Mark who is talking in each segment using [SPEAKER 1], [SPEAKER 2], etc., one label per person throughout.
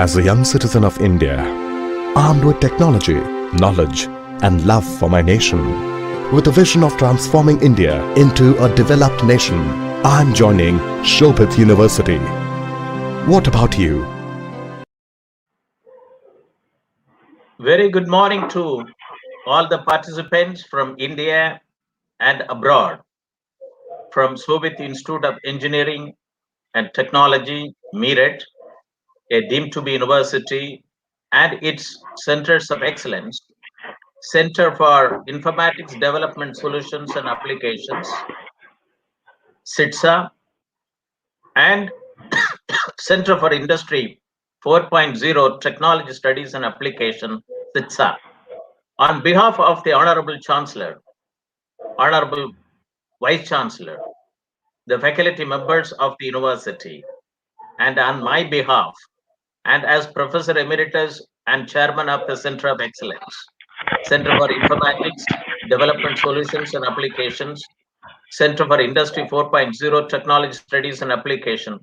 [SPEAKER 1] As a young citizen of India, armed with technology, knowledge and love for my nation, with a vision of transforming India into a developed nation, I am joining Shobhit University. What about you?
[SPEAKER 2] Very good morning to all the participants from India and abroad, from Shobhit Institute of Engineering and Technology, Meerut, a deemed to be university, and its centers of excellence, Center for Informatics Development Solutions and Applications, CITSA, and Center for Industry 4.0 Technology Studies and Application, CITSA. On behalf of the Honorable Chancellor, Honorable Vice Chancellor, the faculty members of the university, and on my behalf, and as Professor Emeritus and Chairman of the Center of Excellence, Center for Informatics, Development Solutions and Applications, Center for Industry 4.0 Technology Studies and Application,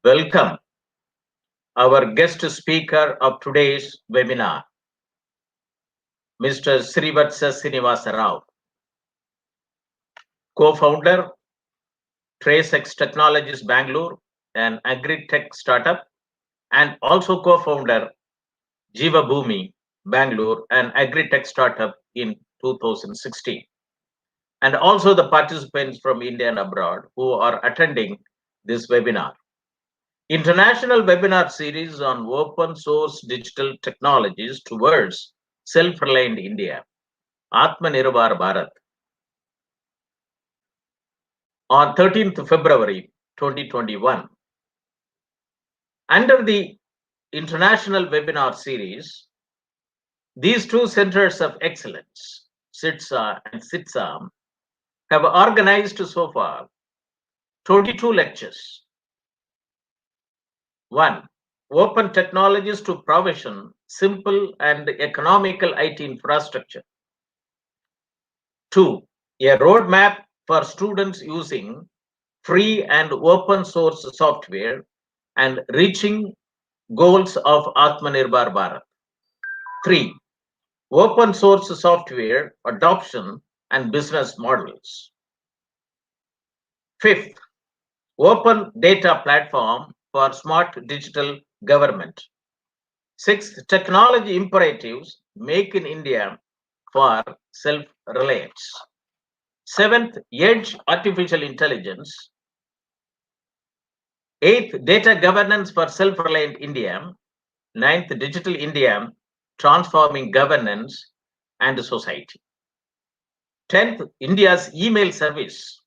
[SPEAKER 2] welcome our guest speaker of today's webinar, Mr. Srivatsa Sreenivasarao, co-founder, TraceX Technologies Bengaluru, an AgriTech startup, and also co-founder, Jivabhumi, Bengaluru, an AgriTech startup in 2016. And also the participants from India and abroad who are attending this webinar. International webinar series on open source digital technologies towards self-reliant India, Atmanirbhar Bharat, on 13th February 2021. Under the international webinar series, these two centers of excellence, CIDSA and CITSA, have organized so far 22 lectures. 1. Open technologies to provision simple and economical IT infrastructure. 2. A roadmap for students using free and open source software and reaching goals of Atmanirbhar Bharat. 3. Open source software adoption and business models. 5th, open data platform for smart digital government. 6th, technology imperatives make in India for self-reliance. 7th, edge artificial intelligence. 8th, data governance for self-reliant India. 9th, digital India transforming governance and society. 10th, India's email service,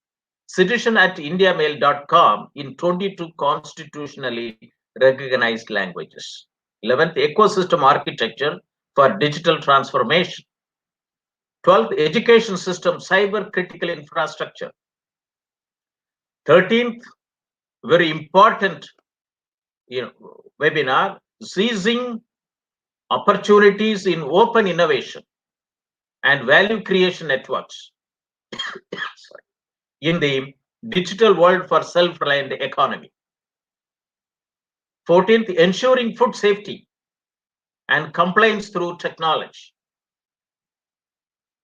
[SPEAKER 2] citizen@indiamail.com in 22 constitutionally recognized languages. 11th, ecosystem architecture for digital transformation. 12th, education system cyber critical infrastructure. 13th, very important webinar, seizing opportunities in open innovation and value creation networks in the digital world for self-reliant economy. 14th, ensuring food safety and compliance through technology.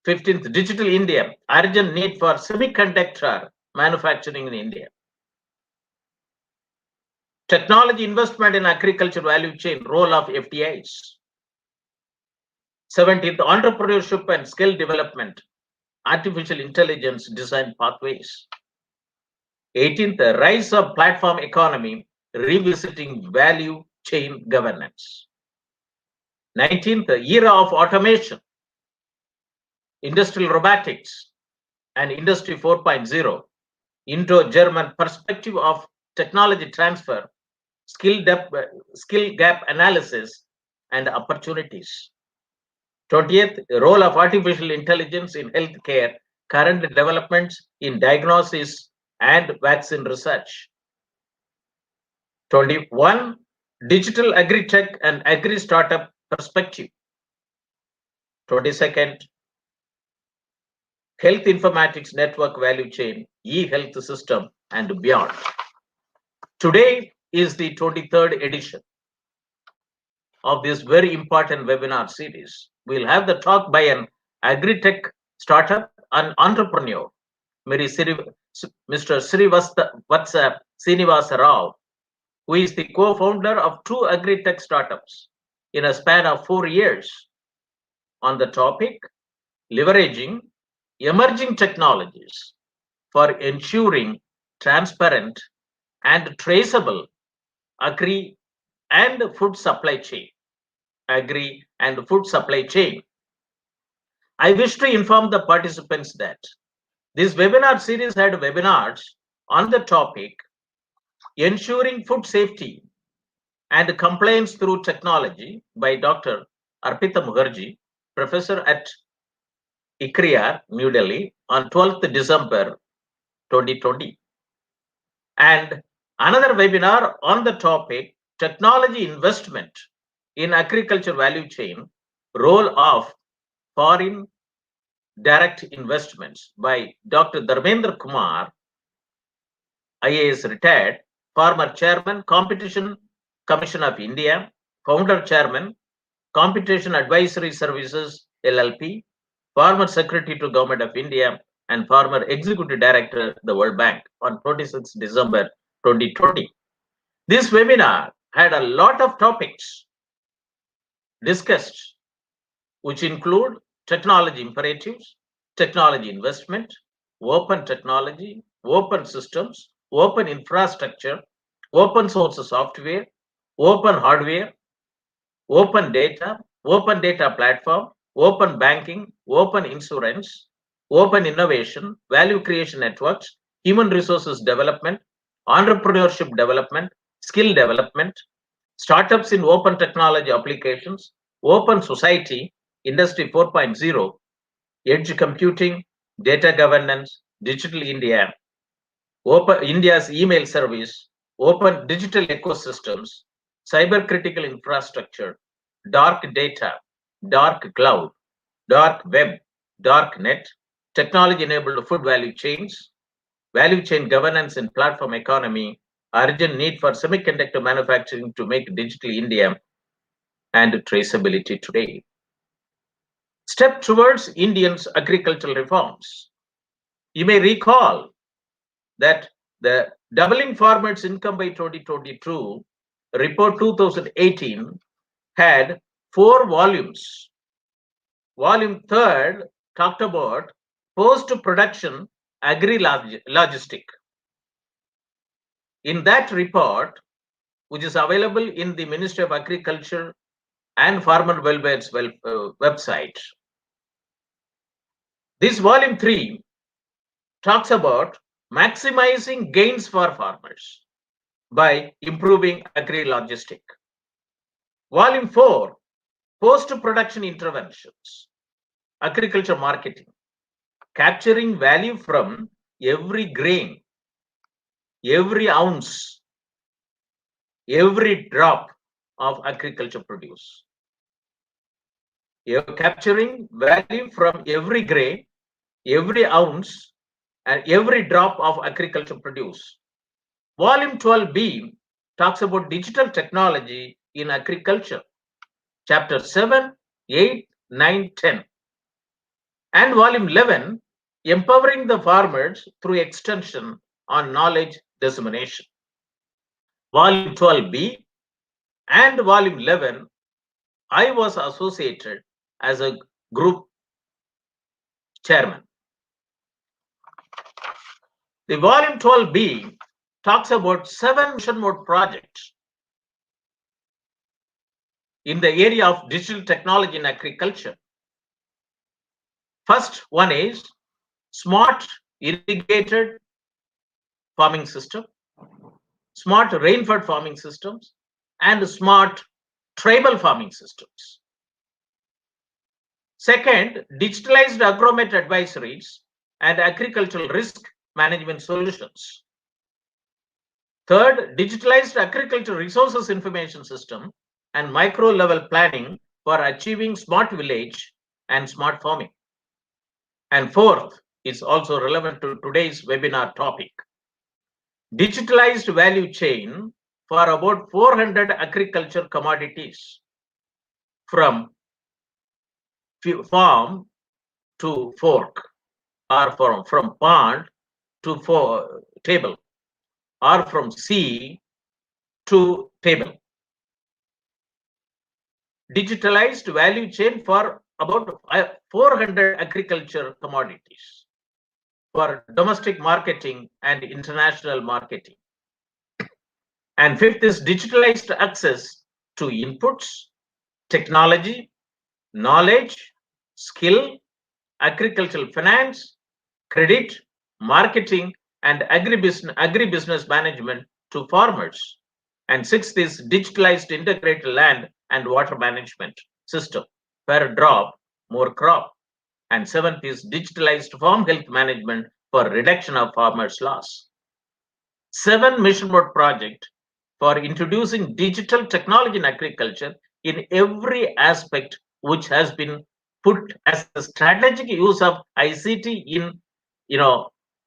[SPEAKER 2] 15th, digital India, urgent need for semiconductor manufacturing in India. Technology investment in agriculture value chain, role of FDIs. 17th, entrepreneurship and skill development, artificial intelligence design pathways. 18th, rise of platform economy, revisiting value chain governance. 19th, era of automation, industrial robotics and industry 4.0, Indo-German perspective of technology transfer, skill gap analysis and opportunities. 20th, role of artificial intelligence in healthcare, current developments in diagnosis and vaccine research. 21, digital agri-tech and agri-startup perspective. 22nd, health informatics network value chain, e-health system and beyond. Today is the 23rd edition of this very important webinar series. We'll have the talk by an AgriTech startup and entrepreneur, Mr. Srivatsa Sreenivasarao, who is the co-founder of 2 AgriTech startups in a span of 4 years on the topic leveraging emerging technologies for ensuring transparent and traceable agri and food supply chain. Agri and food supply chain. I wish to inform the participants that this webinar series had webinars on the topic ensuring food safety and compliance through technology by Dr. Arpita Mukherjee, professor at ICRIAR, New Delhi, on 12th December 2020. And another webinar on the topic technology investment in agriculture value chain, role of foreign direct investments by Dr. Dharmendra Kumar, IAS retired, former chairman, Competition Commission of India, founder chairman, Competition Advisory Services LLP, former secretary to Government of India, and former executive director the World Bank on 26 December 2020. This webinar had a lot of topics discussed, which include technology imperatives, technology investment, open technology, open systems, open infrastructure, open source software, open hardware, open data platform, open banking, open insurance, open innovation, value creation networks, human resources development, entrepreneurship development, skill development, startups in open technology applications, open society, industry 4.0, edge computing, data governance, digital India, open India's email service, open digital ecosystems, cyber critical infrastructure, dark data, dark cloud, dark web, dark net, technology enabled food value chains, value chain governance in platform economy, urgent need for semiconductor manufacturing to make digital India, and traceability today. Step towards Indians' agricultural reforms. You may recall that the Doubling Farmers' Income by 2022 report 2018 had 4 volumes. Volume 3rd talked about post-production agri-logistic. In that report, which is available in the Ministry of Agriculture and Farmer Welfare's website, this volume 3 talks about maximizing gains for farmers by improving agri-logistic. Volume 4, post-production interventions, agriculture marketing, capturing value from every grain, every ounce, every drop of agriculture produce. You're capturing value from every grain, every ounce, and every drop of agriculture produce. Volume 12B talks about digital technology in agriculture. Chapter 7, 8, 9, 10. And volume 11, empowering the farmers through extension on knowledge dissemination. Volume 12B and volume 11, I was associated as a group chairman. The volume 12B talks about 7 mission mode projects in the area of digital technology in agriculture. First one is smart irrigated farming system, smart rainfed farming systems, and smart tribal farming systems. Second, digitalized agromet advisories and agricultural risk management solutions. Third, digitalized agricultural resources information system and micro level planning for achieving smart village and smart farming. And fourth, is also relevant to today's webinar topic, digitalized value chain for about 400 agriculture commodities from farm to fork, or from pond to table, or from sea to table. Digitalized value chain for about 400 agriculture commodities for domestic marketing and international marketing. And fifth is digitalized access to inputs, technology, knowledge, skill, agricultural finance, credit, marketing, and agribusiness management to farmers. And sixth is digitalized integrated land and water management system. Per drop, more crop. And seventh is digitalized farm health management for reduction of farmers' loss. 7 mission board project for introducing digital technology in agriculture in every aspect, which has been put as a strategic use of ICT in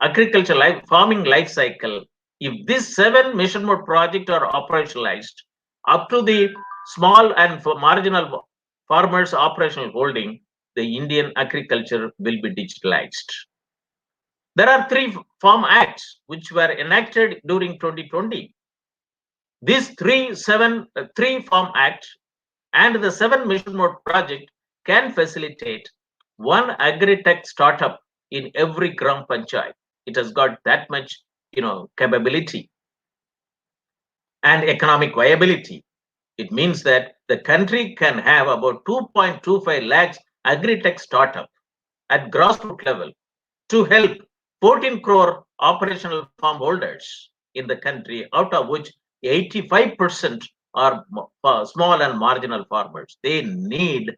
[SPEAKER 2] agriculture farming life cycle. If these 7 mission mode projects are operationalized up to the small and for marginal farmers operational holding, the Indian agriculture will be digitalized. There are 3 farm acts which were enacted during 2020. These 3 farm acts and the 7 mission mode project can facilitate one AgriTech startup in every gram panchayat. It has got that much, capability and economic viability. It means that the country can have about 2.25 lakhs AgriTech startup at grassroots level to help 14 crore operational farm holders in the country, out of which 85% are small and marginal farmers. They need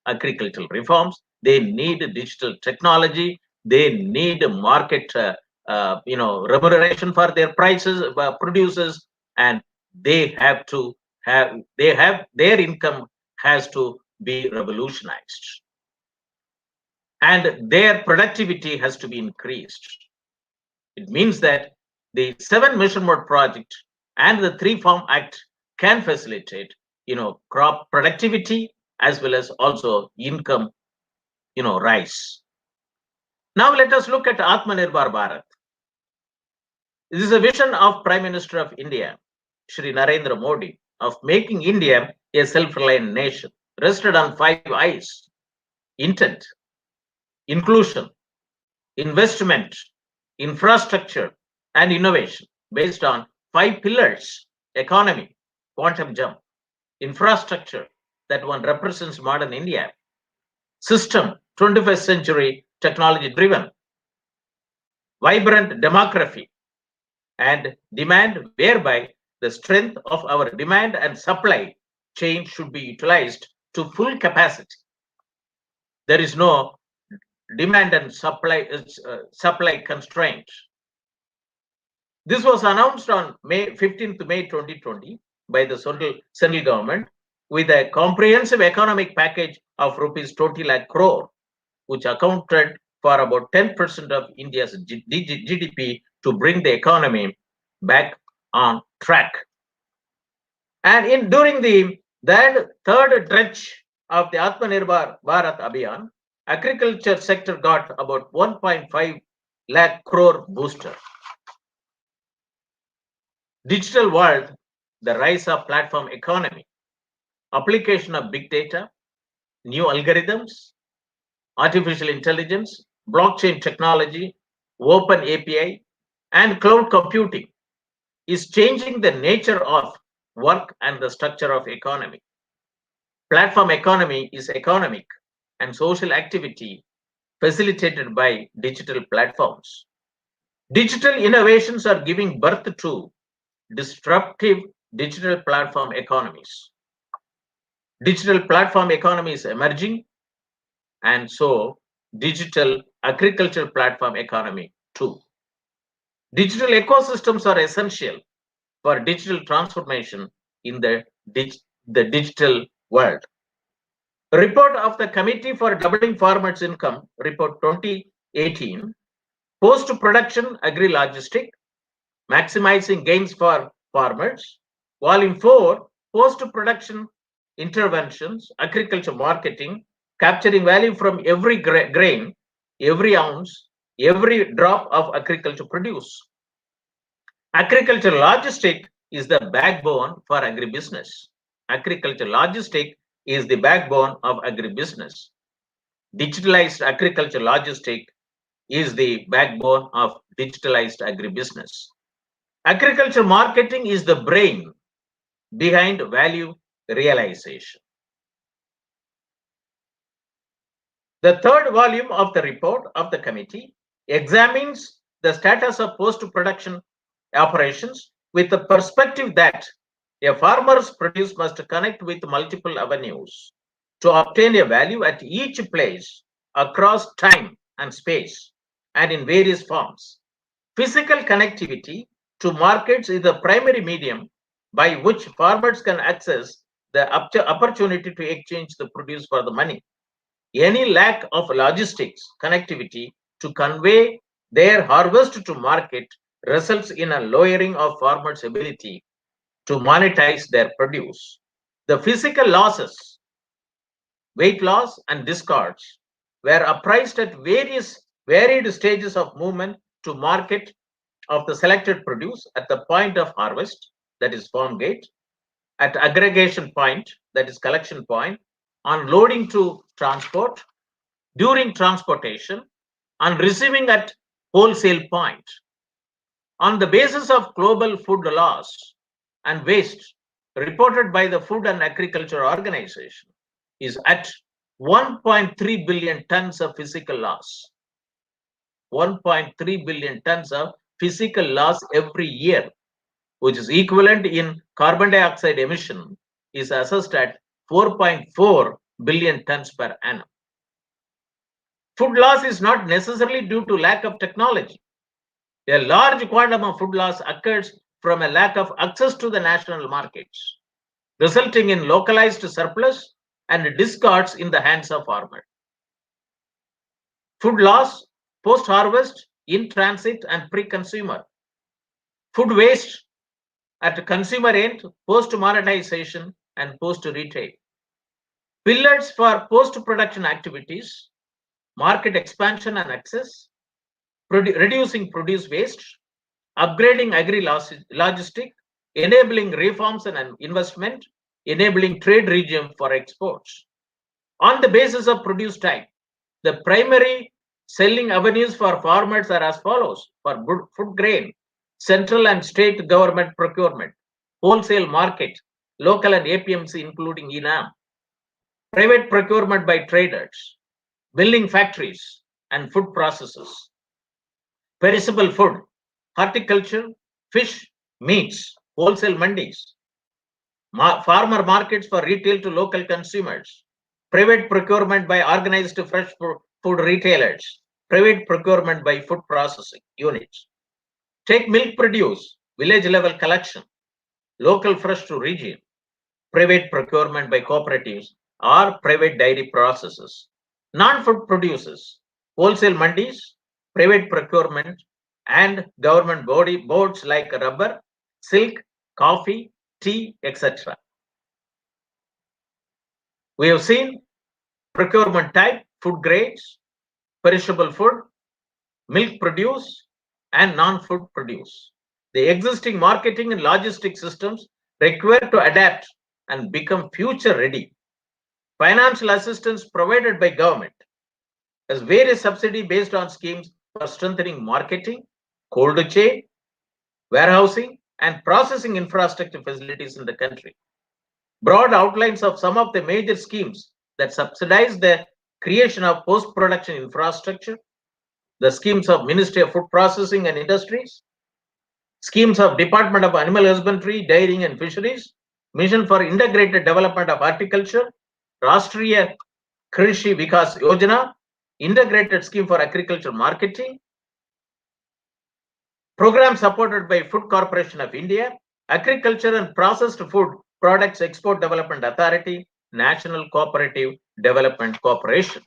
[SPEAKER 2] agricultural reforms. They need digital technology. They need market, remuneration for their prices, producers, and they have their income has to be revolutionized, and their productivity has to be increased. It means that the 7 mission mode project and the 3 farm act can facilitate, crop productivity as well as also income, rise. Now let us look at Atmanirbhar Bharat. This is a vision of Prime Minister of India, Shri Narendra Modi, of making India a self-reliant nation, rested on 5 I's: intent, inclusion, investment, infrastructure, and innovation, based on 5 pillars: economy, quantum jump; infrastructure, that one represents modern India; system, 21st century technology driven; vibrant demography; and demand, whereby the strength of our demand and supply chain should be utilized to full capacity. There is no demand and supply constraint. This was announced on 15th May 2020 by the central government with a comprehensive economic package of rupees 20 lakh crore, which accounted for about 10% of India's GDP, to bring the economy back on track. And during the third stretch of the Atmanirbhar Bharat Abhiyan, agriculture sector got about 1.5 lakh crore booster. Digital world, the rise of platform economy, application of big data, new algorithms, artificial intelligence, blockchain technology, open API, and cloud computing is changing the nature of work and the structure of economy. Platform economy is economic and social activity facilitated by digital platforms. Digital innovations are giving birth to disruptive digital platform economies. Digital platform economy is emerging, and so digital agricultural platform economy too. Digital ecosystems are essential for digital transformation in the digital world. A report of the Committee for Doubling Farmers' Income, report 2018, Post-Production Agri-Logistic, Maximizing Gains for Farmers, Volume 4, Post-Production interventions, agriculture marketing, capturing value from every grain, every ounce, every drop of agriculture produce. Agriculture logistic is the backbone for agribusiness. Agriculture logistic is the backbone of agribusiness. Digitalized agriculture logistic is the backbone of digitalized agribusiness. Agriculture marketing is the brain behind value realization. The third volume of the report of the committee examines the status of post-production operations with the perspective that a farmer's produce must connect with multiple avenues to obtain a value at each place across time and space and in various forms. Physical connectivity to markets is the primary medium by which farmers can access the opportunity to exchange the produce for the money. Any lack of logistics connectivity to convey their harvest to market results in a lowering of farmers' ability to monetize their produce. The physical losses, weight loss and discards, were appraised at varied stages of movement to market of the selected produce at the point of harvest, that is farm gate, at aggregation point, that is collection point, on loading to transport, during transportation, and receiving at wholesale point. On the basis of global food loss and waste reported by the Food and Agriculture Organization is at 1.3 billion tons of physical loss. 1.3 billion tons of physical loss every year, which is equivalent in carbon dioxide emission, is assessed at 4.4 billion tons per annum. Food loss is not necessarily due to lack of technology. A large quantum of food loss occurs from a lack of access to the national markets, resulting in localized surplus and discards in the hands of farmers. Food loss, post-harvest, in transit and pre-consumer. Food waste at consumer end, post-monetization and post-retail. Pillars for post-production activities, market expansion and access, reducing produce waste, upgrading agri-logistic, enabling reforms and investment, enabling trade regime for exports. On the basis of produce type, the primary selling avenues for farmers are as follows: for food grain, central and state government procurement, wholesale market, local and APMC including ENAM, private procurement by traders, milling factories and food processors, perishable food, horticulture, fish, meats, wholesale mandis, farmer markets for retail to local consumers, private procurement by organized fresh food retailers, private procurement by food processing units. Take milk produce, village level collection, local fresh to region, private procurement by cooperatives or private dairy processors. Non-food producers, wholesale mandis, private procurement, and government boards like rubber, silk, coffee, tea, etc. We have seen procurement type, food grades, perishable food, milk produce, and non-food produce. The existing marketing and logistic systems require to adapt and become future ready. Financial assistance provided by government as various subsidy based on schemes for strengthening marketing, cold chain, warehousing, and processing infrastructure facilities in the country. Broad outlines of some of the major schemes that subsidize the creation of post-production infrastructure, the schemes of Ministry of Food Processing and Industries, schemes of Department of Animal Husbandry, Dairying and Fisheries, Mission for Integrated Development of Horticulture, Rashtriya Krishi Vikas Yojana, Integrated Scheme for Agriculture Marketing, program supported by Food Corporation of India, Agriculture and Processed Food Products Export Development Authority, National Cooperative Development Corporations.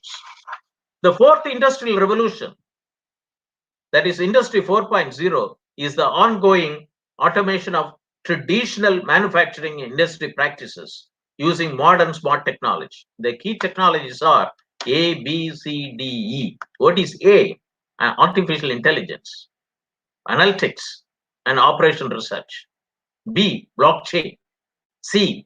[SPEAKER 2] The fourth industrial revolution, that is Industry 4.0, is the ongoing automation of traditional manufacturing industry practices using modern smart technology. The key technologies are A, B, C, D, E. What is A? Artificial intelligence, analytics, and operation research. B, blockchain. C,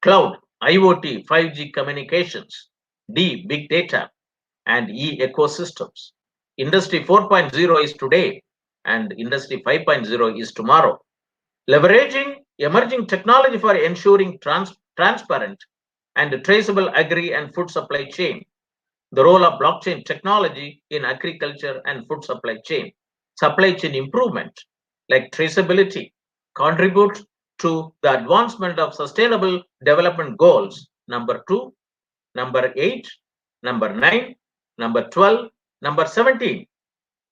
[SPEAKER 2] cloud, IoT, 5G communications. D, big data. And E, ecosystems. Industry 4.0 is today, and Industry 5.0 is tomorrow. Leveraging emerging technology for ensuring transparent and traceable agri and food supply chain. The role of blockchain technology in agriculture and food supply chain. Supply chain improvement, like traceability, contribute to the advancement of sustainable development goals. Number 2, number 8, number 9, number 12, number 17.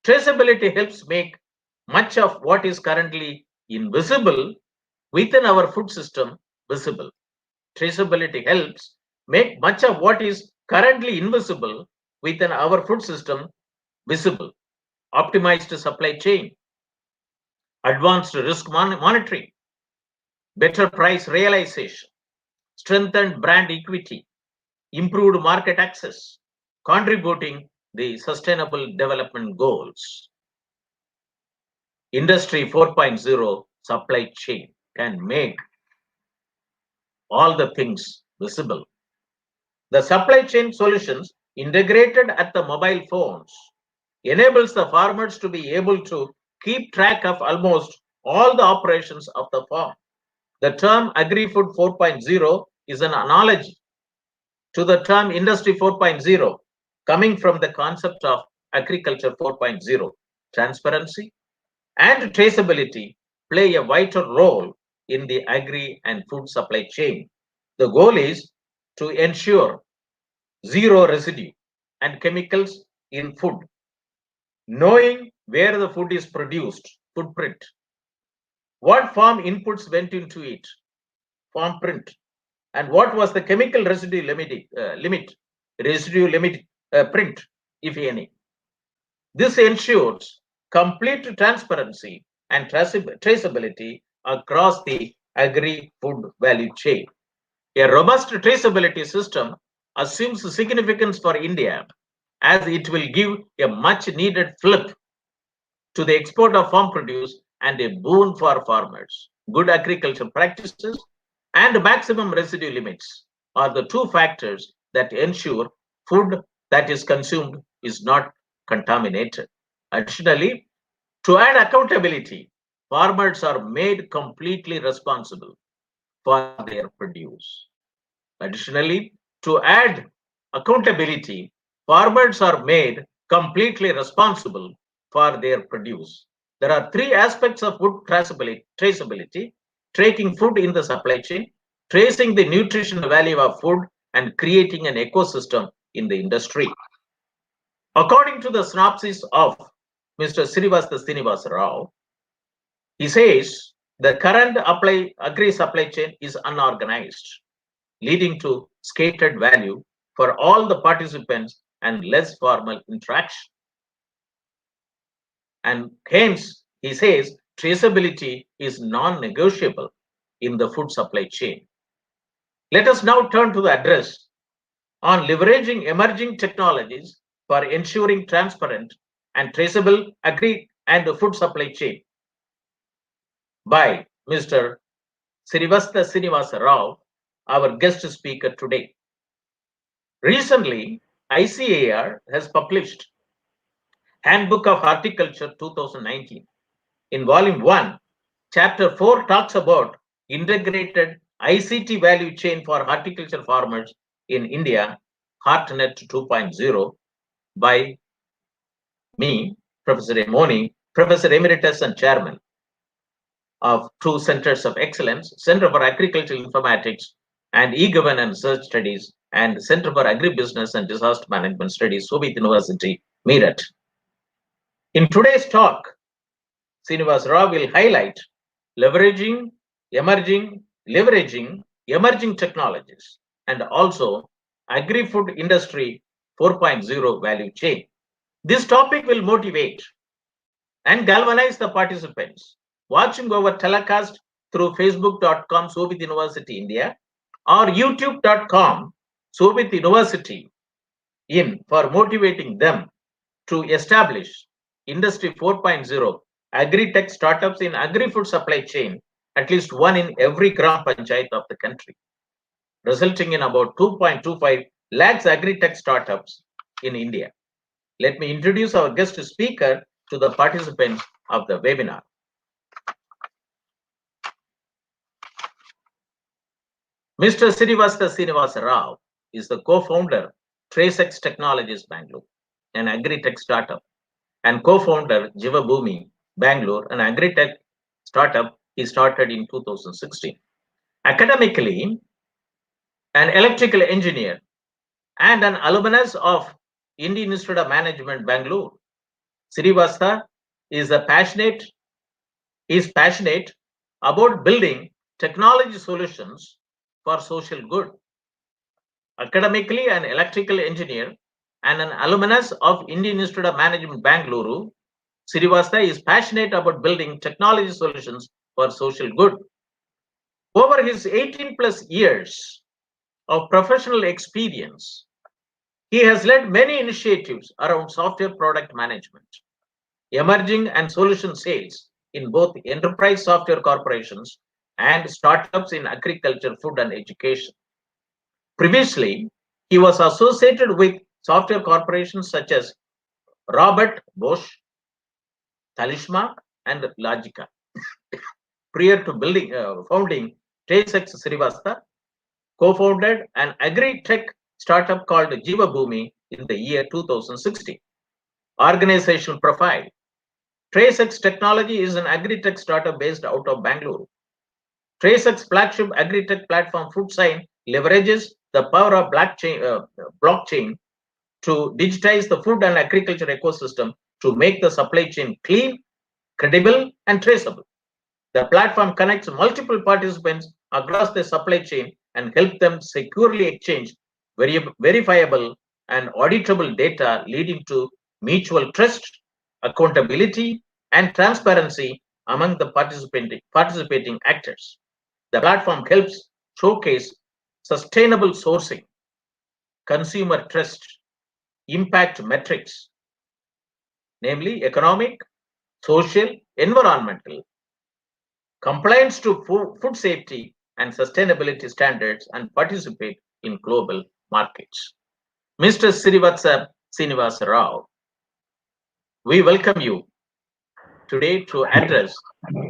[SPEAKER 2] Traceability helps make much of what is currently invisible within our food system visible. Traceability helps make much of what is currently invisible within our food system visible. Optimized supply chain, advanced risk monitoring, better price realization, strengthened brand equity, improved market access, contributing the sustainable development goals. Industry 4.0 supply chain can make all the things visible. The supply chain solutions integrated at the mobile phones enables the farmers to be able to keep track of almost all the operations of the farm. The term Agri-Food 4.0 is an analogy to the term Industry 4.0, coming from the concept of Agriculture 4.0. Transparency and traceability play a vital role in the agri and food supply chain. The goal is to ensure zero residue and chemicals in food. Knowing where the food is produced, footprint. What farm inputs went into it, farm print. And what was the chemical residue limit print, if any. This ensures complete transparency and traceability across the agri-food value chain. A robust traceability system assumes significance for India as it will give a much needed flip to the export of farm produce and a boon for farmers. Good agricultural practices and maximum residue limits are the two factors that ensure food that is consumed is not contaminated. Additionally, to add accountability, farmers are made completely responsible for their produce. Additionally, to add accountability, farmers are made completely responsible for their produce. There are three aspects of food traceability: tracking food in the supply chain, tracing the nutritional value of food, and creating an ecosystem in the industry. According to the synopsis of Mr. Sreenivasarao, he says the current agri supply chain is unorganized, leading to scattered value for all the participants and less formal interaction. And hence, he says traceability is non-negotiable in the food supply chain. Let us now turn to the address on leveraging emerging technologies for ensuring transparent and traceable agri and food supply chain by Mr. Srivatsa, our guest speaker today. Recently, ICAR has published Handbook of Horticulture 2019. In Volume 1, Chapter 4 talks about integrated ICT value chain for horticulture farmers in India, HortNet 2.0, by me, Professor Moni, Professor Emeritus and Chairman of two Centers of Excellence, Center for Agricultural Informatics and E-Governance Research Studies, and Center for Agribusiness and Disaster Management Studies, Soviet University, Meerut. In today's talk, Sreenivasarao will highlight leveraging emerging technologies and also agri-food industry 4.0 value chain. This topic will motivate and galvanize the participants watching our telecast through facebook.com Soviet University India or youtube.com Soviet University in for motivating them to establish Industry 4.0 AgriTech startups in agri-food supply chain, at least one in every Gram Panchayat of the country, resulting in about 2.25 lakhs AgriTech startups in India. Let me introduce our guest speaker to the participants of the webinar. Mr. Sreenivasarao is the co-founder TraceX Technologies Bangalore, an agri-tech startup, and co-founder Jivabhumi Bangalore, an agri-tech startup he started in 2016. Academically, an electrical engineer and an alumnus of Indian Institute of Management Bangalore, Srivatsa is passionate about building technology solutions for social good. Academically, an electrical engineer and an alumnus of Indian Institute of Management Bengaluru, Srivatsa is passionate about building technology solutions for social good. Over his 18 plus years of professional experience, he has led many initiatives around software product management, emerging and solution sales in both enterprise software corporations and startups in agriculture, food, and education. Previously, he was associated with software corporations such as Robert Bosch, Talisman, and Logica. Prior to founding TraceX, Srivatsa co-founded an agri-tech startup called Jivabhumi in the year 2016. Organizational profile. TraceX Technology is an agri-tech startup based out of Bengaluru. TraceX flagship agri-tech platform FoodSign leverages the power of blockchain to digitize the food and agriculture ecosystem to make the supply chain clean, credible, and traceable. The platform connects multiple participants across the supply chain and helps them securely exchange verifiable and auditable data, leading to mutual trust, accountability, and transparency among the participating actors. The platform helps showcase sustainable sourcing, consumer trust, impact metrics, namely economic, social, environmental, compliance to food safety and sustainability standards, and participate in global markets. Mr. Sreenivasarao, we welcome you today to address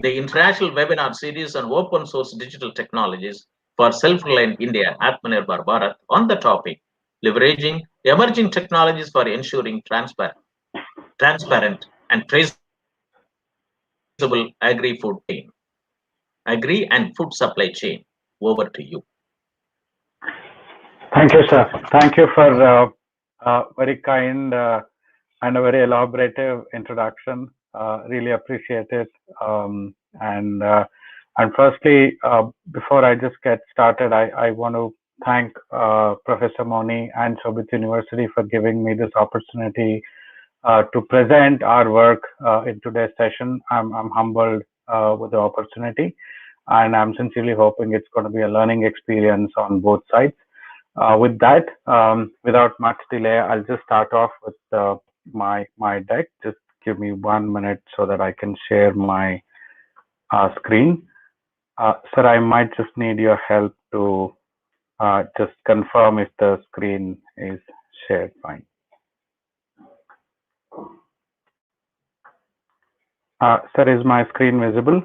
[SPEAKER 2] the international webinar series on open source digital technologies for self-reliant India, Atmanirbhar Bharat, on the topic leveraging emerging technologies for ensuring transparent and traceable agri-food chain, agri and food supply chain. Over to you.
[SPEAKER 3] Thank you, sir. Thank you for very kind and a very elaborative introduction. Really appreciate it. And firstly, before I just get started, I want to thank Professor Moni and Soviet University for giving me this opportunity to present our work in today's session. I'm humbled with the opportunity, and I'm sincerely hoping it's going to be a learning experience on both sides. With that, without much delay, I'll just start off with my deck. Just give me 1 minute so that I can share my screen. Sir, I might just need your help to just confirm if the screen is shared fine. Sir, is my screen visible?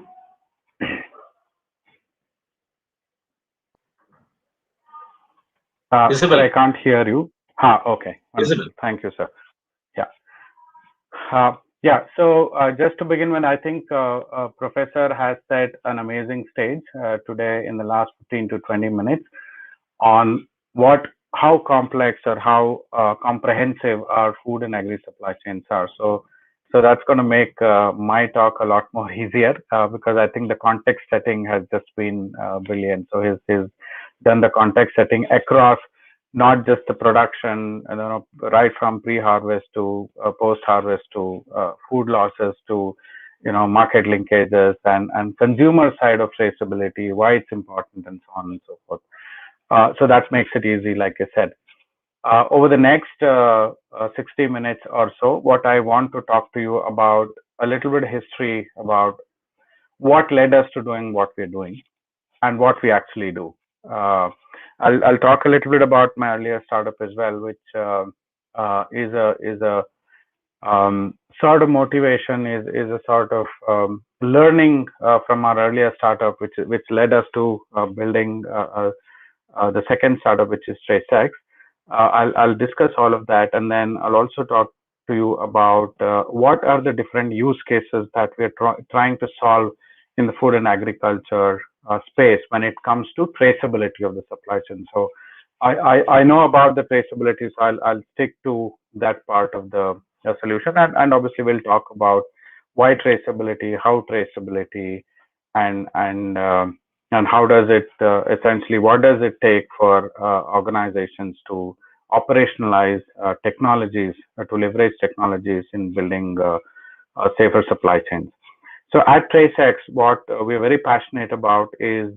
[SPEAKER 2] Visible.
[SPEAKER 3] Sir, I can't hear you. Okay.
[SPEAKER 2] Visible.
[SPEAKER 3] Thank you, sir. Yeah. So just to begin with, I think Professor has set an amazing stage today in the last 15 to 20 minutes on how complex or how comprehensive our food and agri supply chains are. So that's going to make my talk a lot more easier because I think the context setting has just been brilliant. So he's done the context setting across not just the production, right from pre-harvest to post-harvest to food losses to market linkages and consumer side of traceability, why it's important, and so on and so forth. So that makes it easy, like I said. Over the next 60 minutes or so, what I want to talk to you about a little bit of history about what led us to doing what we're doing and what we actually do. I'll talk a little bit about my earlier startup as well, which is a sort of motivation, is a sort of learning from our earlier startup, which led us to building the second startup, which is TraceX. I'll discuss all of that, and then I'll also talk to you about what are the different use cases that we're trying to solve in the food and agriculture space when it comes to traceability of the supply chain. So I know about the traceability, so I'll stick to that part of the solution, and obviously we'll talk about why traceability, how traceability, and how does it essentially, what does it take for organizations to operationalize technologies, to leverage technologies in building safer supply chains. So at TraceX, what we're very passionate about is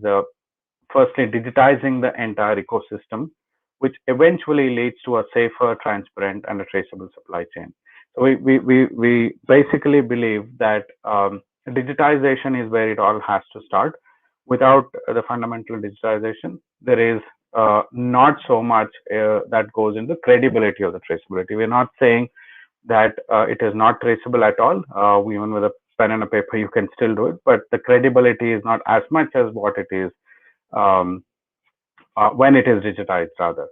[SPEAKER 3] firstly digitizing the entire ecosystem, which eventually leads to a safer, transparent, and a traceable supply chain. So we basically believe that digitization is where it all has to start. Without the fundamental digitization, there is not so much that goes into credibility of the traceability. We're not saying that it is not traceable at all. Even with a pen and a paper, you can still do it, but the credibility is not as much as what it is when it is digitized, rather.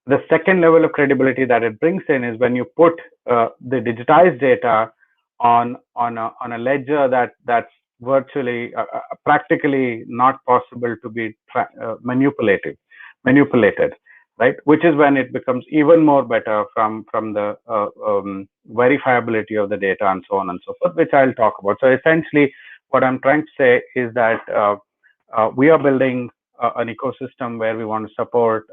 [SPEAKER 3] The second level of credibility that it brings in is when you put the digitized data on a ledger that's virtually practically not possible to be manipulated, right? Which is when it becomes even more better from the verifiability of the data and so on and so forth, which I'll talk about. So essentially, what I'm trying to say is that we are building an ecosystem where we want to support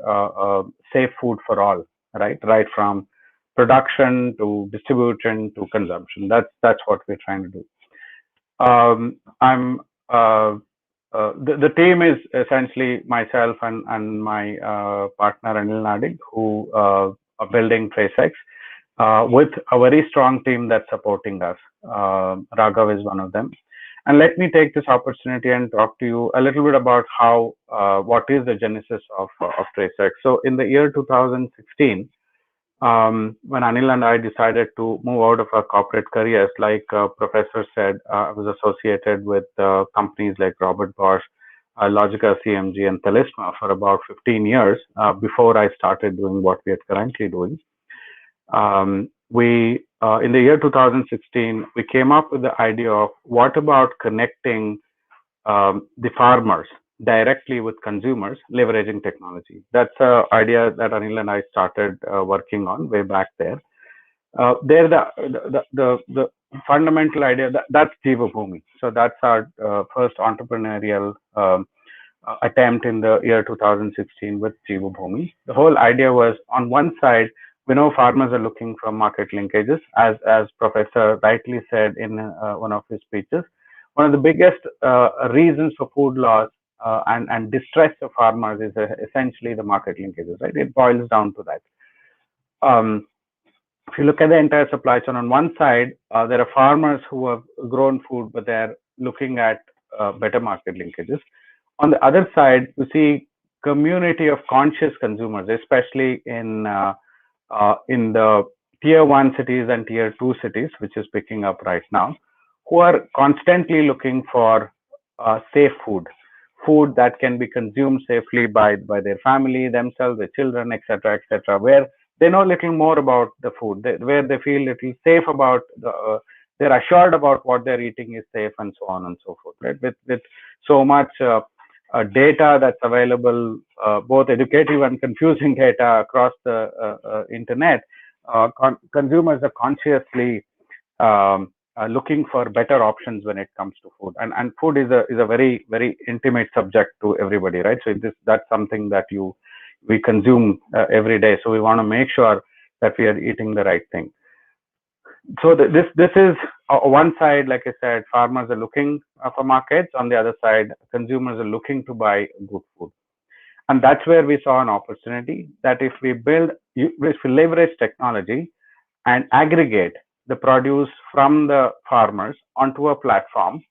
[SPEAKER 3] safe food for all, right from production to distribution to consumption. That's what we're trying to do. I'm the team is essentially myself and my partner Anil Nadig, who are building TraceX with a very strong team that's supporting us. Raghav is one of them. And let me take this opportunity and talk to you a little bit about how what is the genesis of TraceX. So in the year 2016, when Anil and I decided to move out of our corporate careers, like Professor said, I was associated with companies like Robert Bosch, Logica CMG, and Talisma for about 15 years before I started doing what we are currently doing. In the year 2016, we came up with the idea of what about connecting the farmers directly with consumers, leveraging technology. That's an idea that Anil and I started working on way back there. The fundamental idea, that's Jivabhumi. So that's our first entrepreneurial attempt in the year 2016 with Jivabhumi. The whole idea was, on one side, we know farmers are looking for market linkages, as Professor rightly said in one of his speeches. One of the biggest reasons for food loss and distress of farmers is essentially the market linkages, right? It boils down to that. If you look at the entire supply chain, on one side, there are farmers who have grown food, but they're looking at better market linkages. On the other side, you see community of conscious consumers, especially in the tier 1 cities and tier 2 cities, which is picking up right now, who are constantly looking for safe food that can be consumed safely by their family, themselves, their children, etc., where they know a little more about the food, where they feel a little safe about they're assured about what they're eating is safe, and so on and so forth, right? With so much data that's available, both educative and confusing data across the internet, consumers are consciously looking for better options when it comes to food. And food is a very, very intimate subject to everybody, right? So that's something that we consume every day. So we want to make sure that we are eating the right thing. So this is one side, like I said, farmers are looking for markets. On the other side, consumers are looking to buy good food. And that's where we saw an opportunity that if we leverage technology and aggregate the produce from the farmers onto a platform,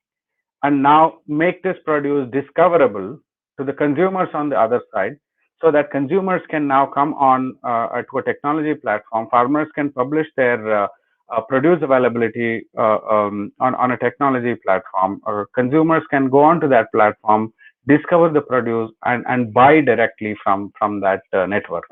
[SPEAKER 3] and now make this produce discoverable to the consumers on the other side, so that consumers can now come on to a technology platform. Farmers can publish their produce availability on a technology platform, or consumers can go onto that platform, discover the produce, and buy directly from that network.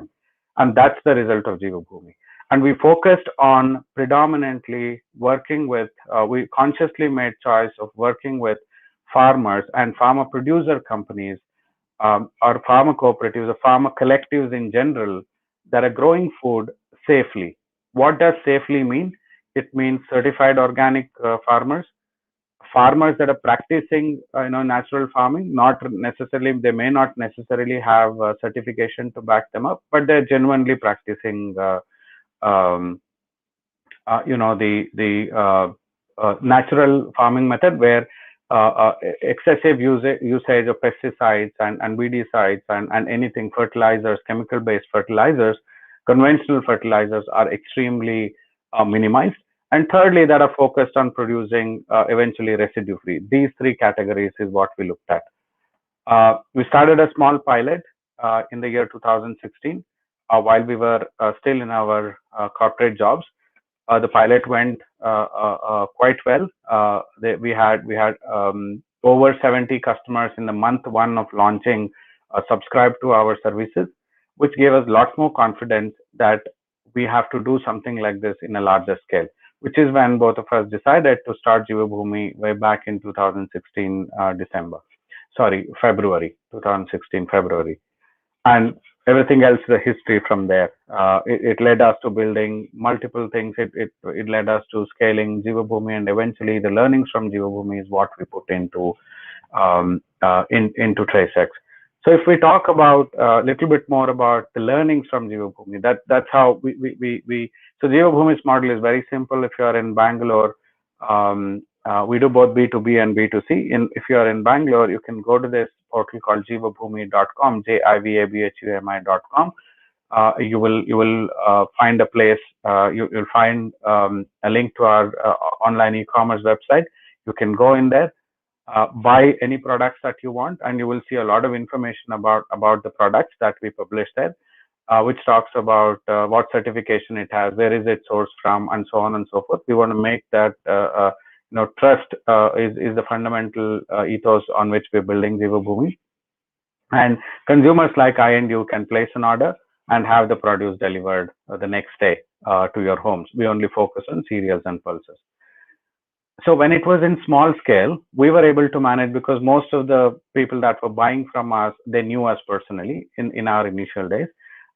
[SPEAKER 3] And that's the result of Jivabhumi. And we focused on predominantly working with, we consciously made choice of working with farmers and farmer producer companies, or farmer cooperatives or farmer collectives in general, that are growing food safely. What does safely mean? It means certified organic farmers, farmers that are practicing natural farming. Not necessarily, they may not necessarily have certification to back them up, but they're genuinely practicing the natural farming method, where excessive usage of pesticides and weedicides and anything, fertilizers, chemical based fertilizers, conventional fertilizers, are extremely minimized. And thirdly, that are focused on producing eventually residue free. These three categories is what we looked at. We started a small pilot in the year 2016 while we were still in our corporate jobs. The pilot went quite well. We had over 70 customers in the month one of launching subscribe to our services, which gave us lots more confidence that we have to do something like this in a larger scale, which is when both of us decided to start Jivabhumi way back in 2016 February 2016 February. And everything else is a history from there. It led us to building multiple things. It led us to scaling Jivabhumi, and eventually the learnings from Jivabhumi is what we put into TraceX. So if we talk about a little bit more about the learnings from Jivabhumi, that's how so Jivabhumi's model is very simple. If you are in Bangalore, we do both B2B and B2C. If you are in Bangalore, you can go to this portal called jivabhumi.com, jivabhumi.com. You will find a place. You'll find a link to our online e-commerce website. You can go in there, buy any products that you want, and you will see a lot of information about the products that we publish there, which talks about what certification it has, where is it sourced from, and so on and so forth. We want to make that trust is the fundamental ethos on which we're building Jivabhumi. And consumers like I and you can place an order and have the produce delivered the next day to your homes. We only focus on cereals and pulses. So when it was in small scale, we were able to manage, because most of the people that were buying from us, they knew us personally in our initial days.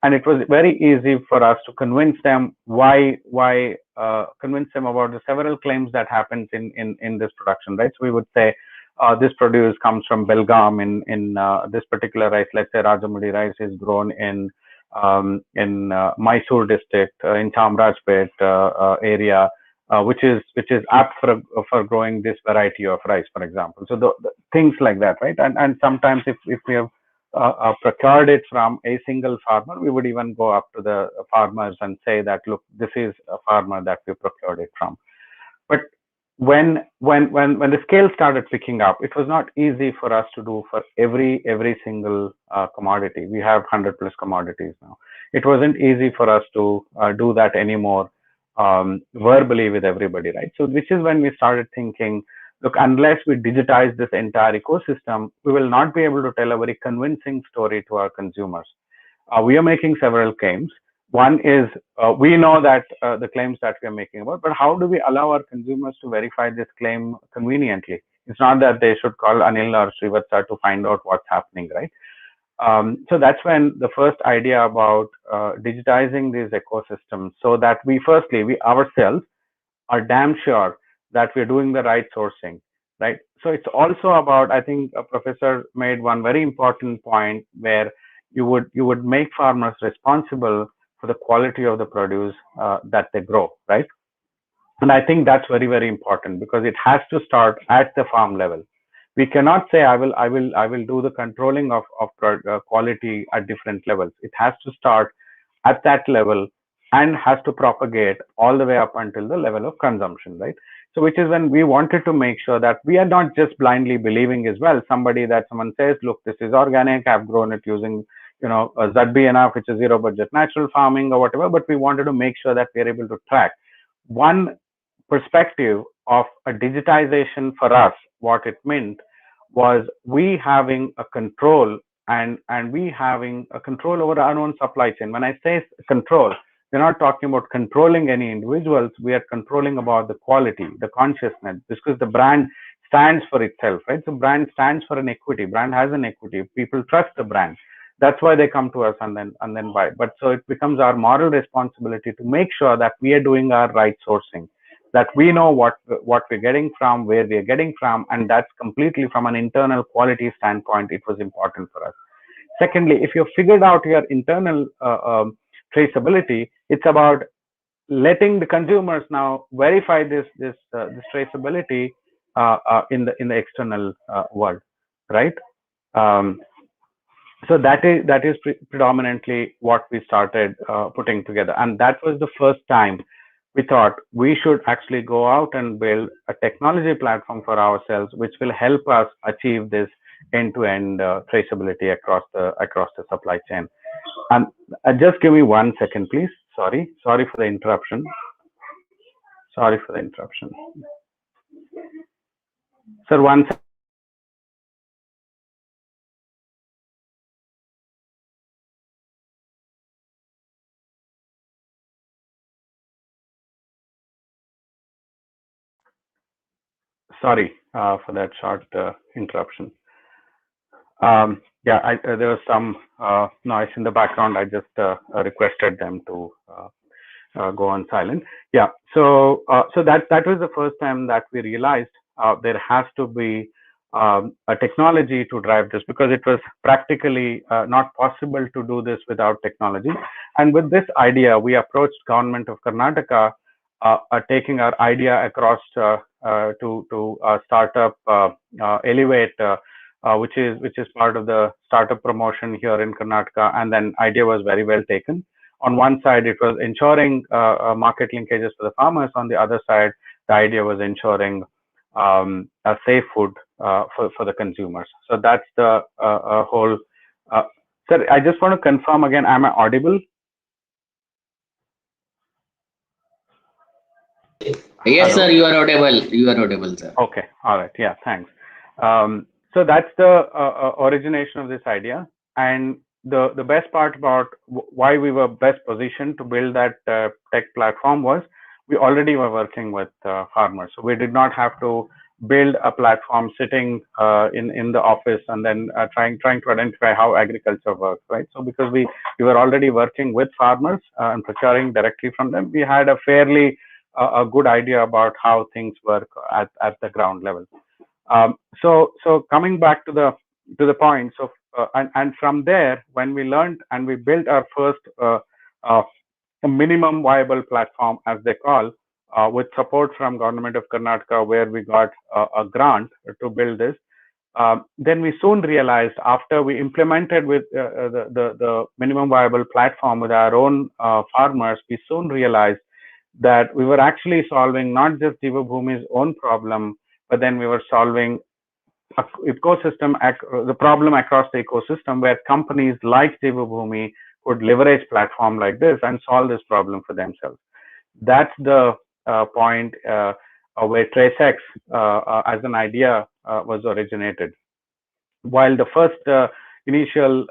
[SPEAKER 3] And it was very easy for us to convince them convince them about the several claims that happens in this production, right? So we would say, this produce comes from Belgaum in this particular rice. Let's say Rajamudi rice is grown in Mysore district, in Chamrajpet area, which is apt for growing this variety of rice, for example. So the things like that, right? And sometimes if we have procured it from a single farmer, we would even go up to the farmers and say that, look, this is a farmer that we procured it from. But when the scale started picking up, it was not easy for us to do for every single commodity. We have 100+ commodities now. It wasn't easy for us to do that anymore verbally with everybody, right? So which is when we started thinking, look, unless we digitize this entire ecosystem, we will not be able to tell a very convincing story to our consumers. We are making several claims. One is, we know that the claims that we are making about, but how do we allow our consumers to verify this claim conveniently? It's not that they should call Anil or Srivatsa to find out what's happening, right? So that's when the first idea about digitizing these ecosystems, so that we ourselves are damn sure that we're doing the right sourcing, right? So it's also about, I think a professor made one very important point, where you would make farmers responsible for the quality of the produce that they grow, right? And I think that's very, very important, because it has to start at the farm level. We cannot say I will do the controlling of quality at different levels. It has to start at that level and has to propagate all the way up until the level of consumption, right? So which is when we wanted to make sure that we are not just blindly believing as well. Someone says, look, this is organic, I've grown it using, ZBNF, which is zero budget natural farming or whatever, but we wanted to make sure that we're able to track. One perspective of a digitization for us, what it meant was we having a control and we having a control over our own supply chain. When I say control, we're not talking about controlling any individuals. We are controlling about the quality, the consciousness, because the brand stands for itself, right? So brand stands for an equity. Brand has an equity. People trust the brand. That's why they come to us and then buy. But so it becomes our moral responsibility to make sure that we are doing our right sourcing, that we know what we're getting from, where we're getting from, and that's completely from an internal quality standpoint. It was important for us. Secondly, if you figured out your internal traceability, it's about letting the consumers now verify this traceability in the external world, right? So that is predominantly what we started putting together, and that was the first time we thought we should actually go out and build a technology platform for ourselves, which will help us achieve this end-to-end traceability across the supply chain. And just give me 1 second, please. Sorry for the interruption. Sir, 1 second. Sorry for that short interruption. Yeah, there was some noise in the background. I just requested them to go on silent. Yeah, so that was the first time that we realized there has to be a technology to drive this, because it was practically not possible to do this without technology. And with this idea, we approached Government of Karnataka, taking our idea across to startup Elevate, which is part of the startup promotion here in Karnataka, and then idea was very well taken. On one side, it was ensuring market linkages for the farmers. On the other side, the idea was ensuring a safe food for the consumers. So that's the whole. Sir, I just want to confirm again, am I audible?
[SPEAKER 4] Yes, sir, you are audible, sir.
[SPEAKER 3] Okay, all right, yeah, thanks. So that's the origination of this idea, and the best part about why we were best positioned to build that tech platform was we already were working with farmers, so we did not have to build a platform sitting in the office and then trying to identify how agriculture works, right? So because we were already working with farmers and procuring directly from them, we had a fairly a good idea about how things work at the ground level. So coming back to the point, so and from there, when we learned and we built our first minimum viable platform, as they call, with support from Government of Karnataka, where we got a grant to build this. Then we soon realized, after we implemented with the minimum viable platform with our own farmers, we soon realized that we were actually solving not just Jivabhumi's own problem, but then we were solving a ecosystem, the problem across the ecosystem, where companies like Jivabhumi could leverage platform like this and solve this problem for themselves. That's the point where TraceX as an idea was originated. While the first initial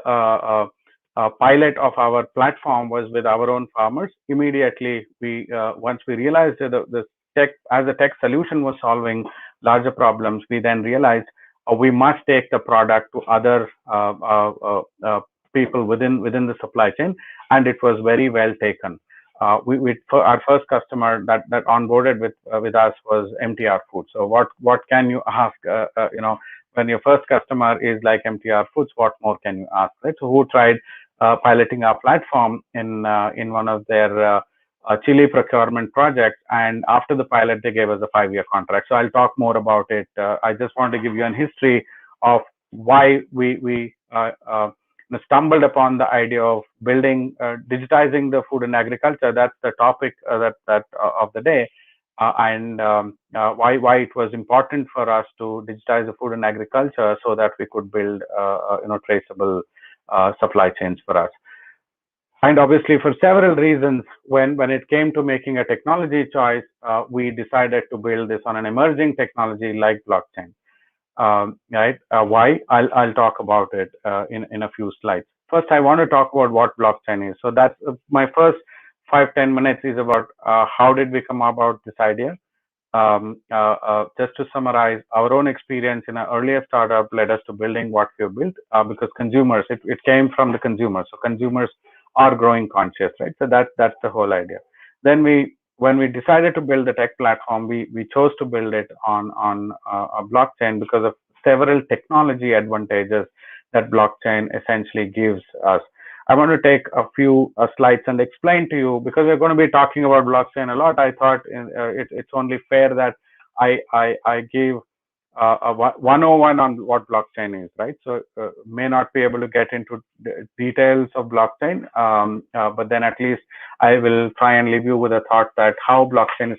[SPEAKER 3] pilot of our platform was with our own farmers, immediately we once we realized that the tech as a tech solution was solving larger problems, we then realized we must take the product to other people within the supply chain, and it was very well taken. For our first customer that onboarded with us was Mtr Foods. So what can you ask? When your first customer is like Mtr Foods, what more can you ask, right? So who tried piloting our platform in one of their chili procurement project, and after the pilot, they gave us a 5-year contract. So I'll talk more about it. I just want to give you an history of why we stumbled upon the idea of building, digitizing the food and agriculture. That's the topic of the day, and why it was important for us to digitize the food and agriculture so that we could build, traceable supply chains for us. And obviously, for several reasons, when it came to making a technology choice, we decided to build this on an emerging technology like blockchain. Right? Why? I'll talk about it in a few slides. First, I want to talk about what blockchain is. So that's my first 5-10 minutes is about how did we come about this idea. Just to summarize, our own experience in an earlier startup led us to building what we have built, because consumers, it came from the consumers. So consumers are growing conscious, right? So that's the whole idea. Then when we decided to build the tech platform, we chose to build it on a blockchain because of several technology advantages that blockchain essentially gives us. I want to take a few slides and explain to you, because we're going to be talking about blockchain a lot. I thought it's only fair that I give a 101 on what blockchain is, right? So may not be able to get into the details of blockchain, but then at least I will try and leave you with a thought that how blockchain is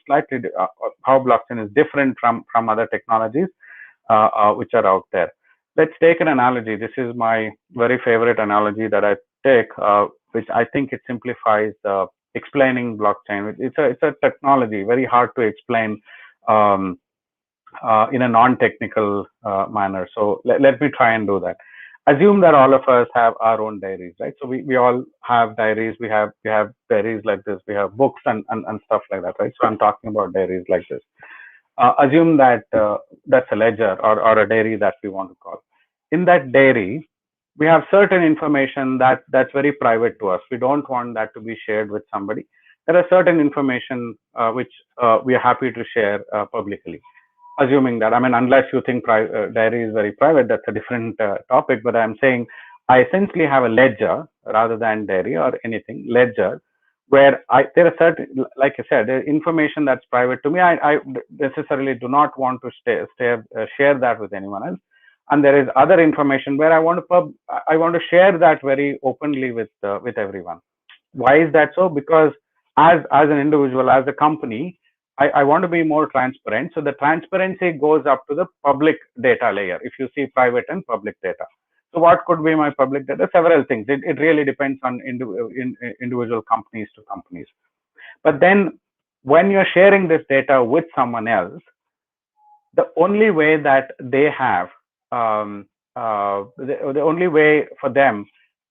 [SPEAKER 3] different from other technologies which are out there. Let's take an analogy. This is my very favorite analogy that I take, which I think it simplifies explaining blockchain. It's a technology, very hard to explain in a non-technical manner. So let me try and do that. Assume that all of us have our own diaries, right? So we all have diaries. We have diaries like this. We have books and stuff like that, right? So I'm talking about diaries like this. Assume that that's a ledger or a diary that we want to call. In that diary, we have certain information that's very private to us. We don't want that to be shared with somebody. There are certain information which we are happy to share publicly. Assuming that, I mean, unless you think diary is very private, that's a different topic. But I'm saying I essentially have a ledger rather than diary or anything, ledger, where there are certain, like I said, there information that's private to me. I necessarily do not want to share that with anyone else. And there is other information where I want to share that very openly with everyone. Why is that so? Because as an individual, as a company, I want to be more transparent. So the transparency goes up to the public data layer. If you see private and public data. So what could be my public data? Several things. It really depends on individual companies to companies. But then when you're sharing this data with someone else, the only way that they have, the only way for them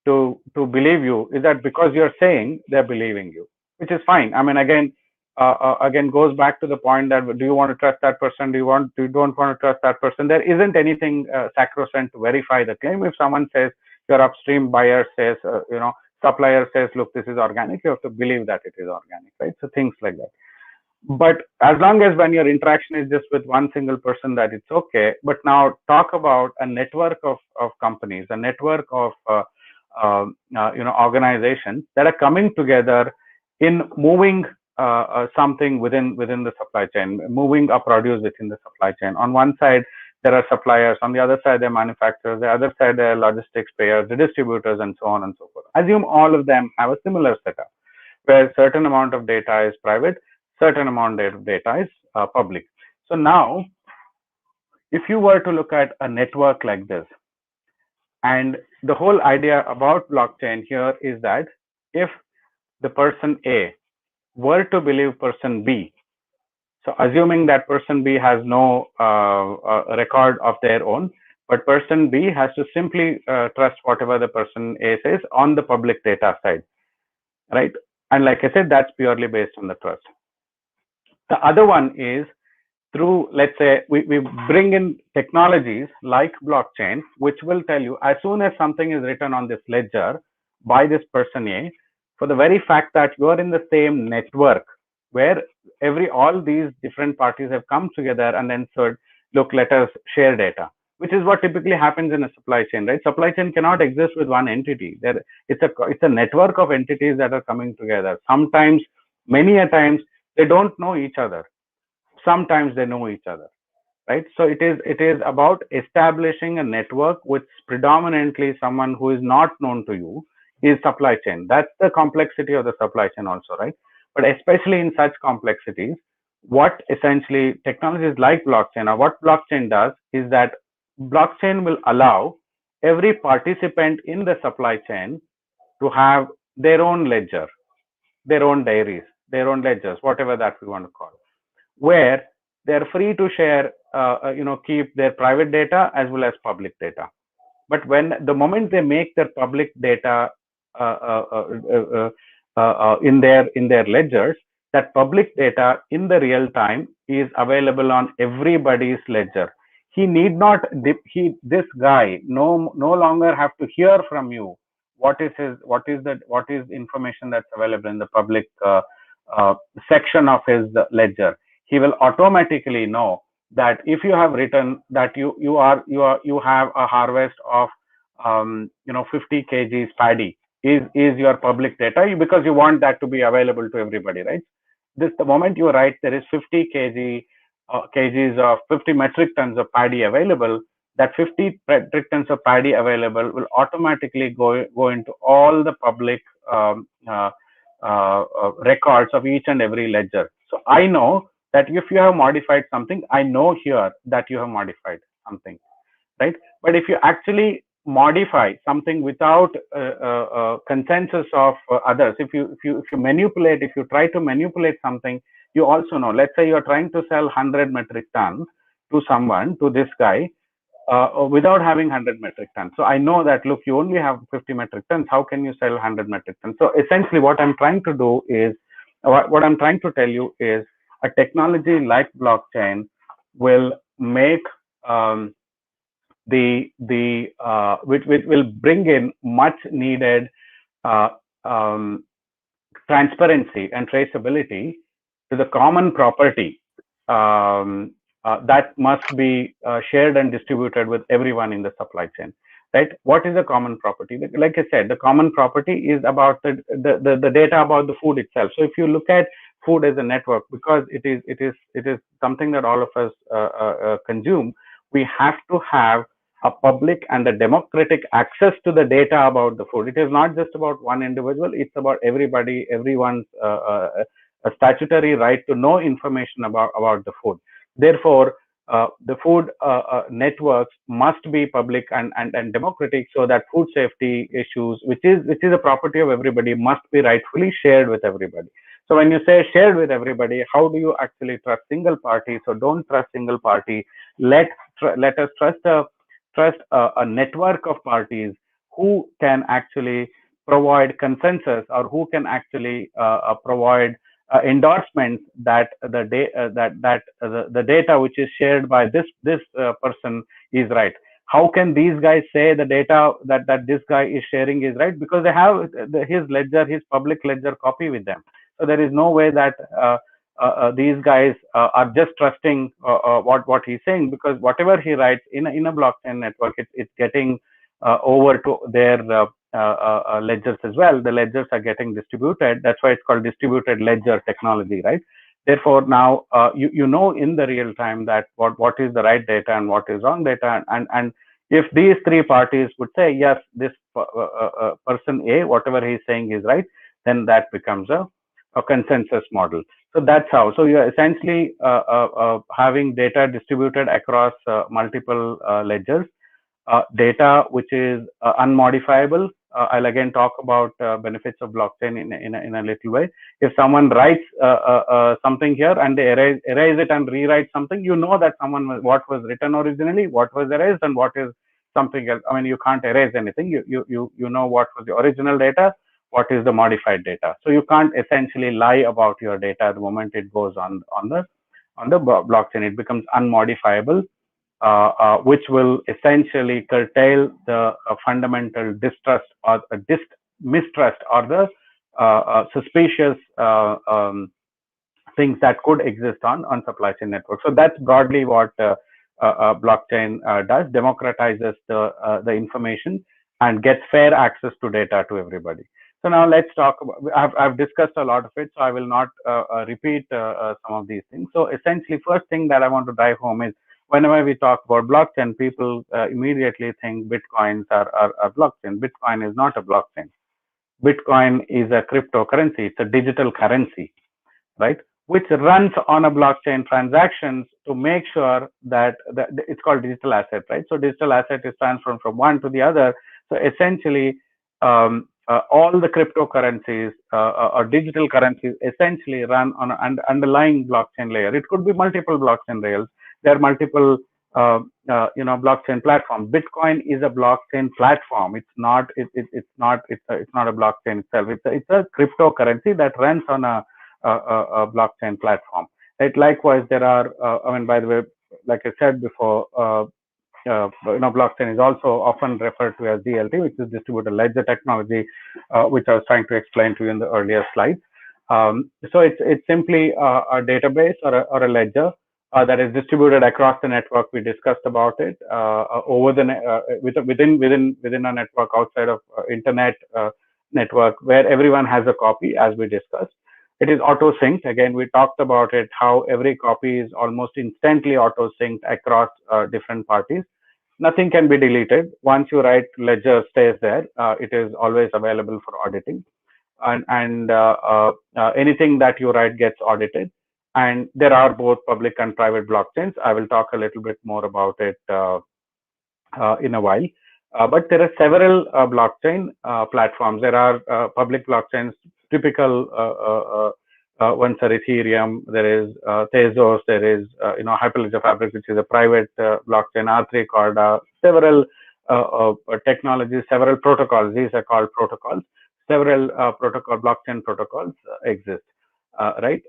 [SPEAKER 3] to believe you is that because you're saying they're believing you, which is fine. I mean, again goes back to the point that do you want to trust that person? Do you don't want to trust that person? There isn't anything sacrosanct to verify the claim. If someone says your upstream buyer says, supplier says, look, this is organic, you have to believe that it is organic, right? So things like that. But as long as when your interaction is just with one single person, that it's okay. But now talk about a network of companies, a network of organizations that are coming together in moving something within the supply chain, moving a produce within the supply chain. On one side, there are suppliers. On the other side, there are manufacturers. The other side, there are logistics payers, the distributors, and so on and so forth. Assume all of them have a similar setup, where certain amount of data is private, certain amount of data is public. So now, if you were to look at a network like this, and the whole idea about blockchain here is that if the person A were to believe person B, so assuming that person B has no record of their own, but person B has to simply trust whatever the person A says on the public data side, right? And like I said, that's purely based on the trust. The other one is through, let's say, we bring in technologies like blockchain, which will tell you as soon as something is written on this ledger by this person A, for the very fact that you are in the same network where all these different parties have come together and then said, look, let us share data, which is what typically happens in a supply chain, right? Supply chain cannot exist with one entity. It's a network of entities that are coming together. Sometimes Many a times they don't know each other. Sometimes they know each other, right? So it is about establishing a network with predominantly someone who is not known to you is supply chain. That's the complexity of the supply chain also, right? But especially in such complexities, what essentially technologies like blockchain, or what blockchain does is that blockchain will allow every participant in the supply chain to have their own ledger, their own diaries, their own ledgers, whatever that we want to call, where they're free to share, keep their private data as well as public data. But when the moment they make their public data in their ledgers, that public data in the real time is available on everybody's ledger. He need not, this guy no longer have to hear from you what is information that's available in the public section of his ledger. He will automatically know that if you have written that you have a harvest of 50 kgs paddy is your public data, because you want that to be available to everybody, right? The moment you write there is 50 kgs of 50 metric tons of paddy available, that 50 metric tons of paddy available will automatically go into all the public records of each and every ledger. So I know that if you have modified something, I know here that you have modified something, right? But if you actually modify something without consensus of others, if you try to manipulate something, you also know. Let's say you're trying to sell 100 metric tons to someone, to this guy, without having 100 metric tons. So I know that, look, you only have 50 metric tons. How can you sell 100 metric tons? So essentially what I'm trying to do is, what I'm trying to tell you is, a technology like blockchain will make which will bring in much needed transparency and traceability to the common property that must be shared and distributed with everyone in the supply chain, right? What is a common property? Like I said, the common property is about the data about the food itself. So if you look at food as a network, because it is something that all of us consume, we have to have a public and a democratic access to the data about the food. It is not just about one individual, it's about everybody, everyone's a statutory right to know information about the food. Therefore, the food networks must be public and democratic, so that food safety issues, which is a property of everybody, must be rightfully shared with everybody. So when you say shared with everybody, how do you actually trust single party? So don't trust single party. Let us trust a network of parties who can actually provide consensus, or who can actually provide endorsements that the data which is shared by this person is right. How can these guys say the data that this guy is sharing is right? Because they have his ledger, his public ledger copy with them. So there is no way that these guys are just trusting what he's saying, because whatever he writes in a blockchain network, it's getting over to their ledgers as well. The ledgers are getting distributed. That's why it's called distributed ledger technology, right? Therefore, now you know in the real time that what is the right data and what is wrong data, and if these three parties would say yes, this person A, whatever he's saying is right, then that becomes a consensus model. So that's how. So you're essentially having data distributed across multiple ledgers, data which is unmodifiable. I'll again talk about benefits of blockchain in a little way. If someone writes something here and they erase it and rewrite something, you know that what was written originally, what was erased, and what is something else. I mean, you can't erase anything. You know what was the original data, what is the modified data. So you can't essentially lie about your data the moment it goes on the blockchain. It becomes unmodifiable, which will essentially curtail the fundamental distrust or mistrust, or the suspicious things that could exist on supply chain networks. So that's broadly what blockchain does: democratizes the information and gets fair access to data to everybody. So now let's talk about, I've discussed a lot of it, so I will not repeat some of these things. So essentially, first thing that I want to drive home is whenever we talk about blockchain, people immediately think Bitcoins are blockchain. Bitcoin is not a blockchain. Bitcoin is a cryptocurrency. It's a digital currency, right? Which runs on a blockchain transactions to make sure that it's called digital asset, right? So digital asset is transferred from one to the other. So essentially, all the cryptocurrencies or digital currencies essentially run on an underlying blockchain layer. It could be multiple blockchain rails. There are multiple blockchain platforms. Bitcoin is a blockchain platform. It's not a blockchain itself. It's a cryptocurrency that runs on a blockchain platform. Right? Likewise, there are. By the way, like I said before, blockchain is also often referred to as DLT, which is distributed ledger technology, which I was trying to explain to you in the earlier slides. So it's simply a database or a ledger that is distributed across the network. We discussed about it over the within a network outside of internet network, where everyone has a copy, as we discussed. It is auto-synced. Again, we talked about it, how every copy is almost instantly auto-synced across different parties. Nothing can be deleted. Once you write, ledger stays there. It is always available for auditing. And anything that you write gets audited. And there are both public and private blockchains. I will talk a little bit more about it in a while. But there are several blockchain platforms. There are public blockchains. Typical ones are Ethereum. There is Tezos. There is Hyperledger Fabric, which is a private blockchain. R3 Corda. Several technologies, several protocols. These are called protocols. Several blockchain protocols exist. Right.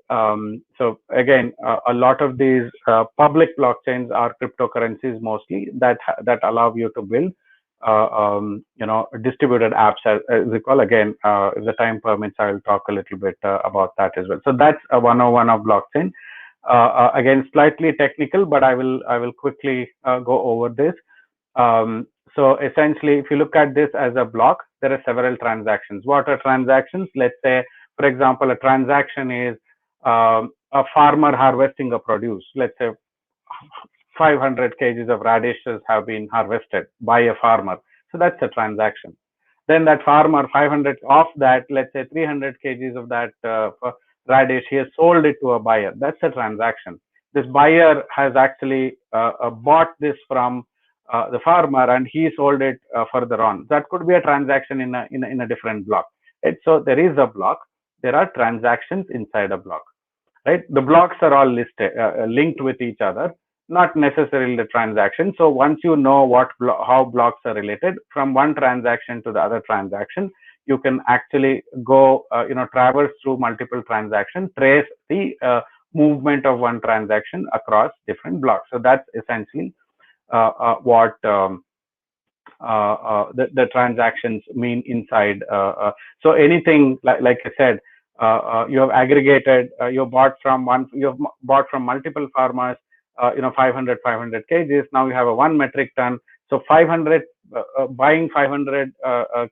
[SPEAKER 3] So again, a lot of these public blockchains are cryptocurrencies mostly that allow you to build distributed apps, as we call. Again, if the time permits, I will talk a little bit about that as well. So that's a 101 of blockchain. Again, slightly technical, but I will quickly go over this. So essentially, if you look at this as a block, there are several transactions. What are transactions? Let's say, for example, a transaction is a farmer harvesting a produce. Let's say 500 kgs of radishes have been harvested by a farmer. So that's a transaction. Then that farmer, 500 of that, let's say 300 kgs of that radish, he has sold it to a buyer. That's a transaction. This buyer has actually bought this from the farmer, and he sold it further on. That could be a transaction in a different block. Right? So there is a block. There are transactions inside a block. Right? The blocks are all listed, linked with each other, not necessarily the transaction. So once you know how blocks are related from one transaction to the other transaction, you can actually go, traverse through multiple transactions, trace the movement of one transaction across different blocks. So that's essentially what the transactions mean inside. So anything like I said, you have aggregated, you bought from multiple farmers, 500 kgs. Now you have a 1 metric ton. So 500 buying 500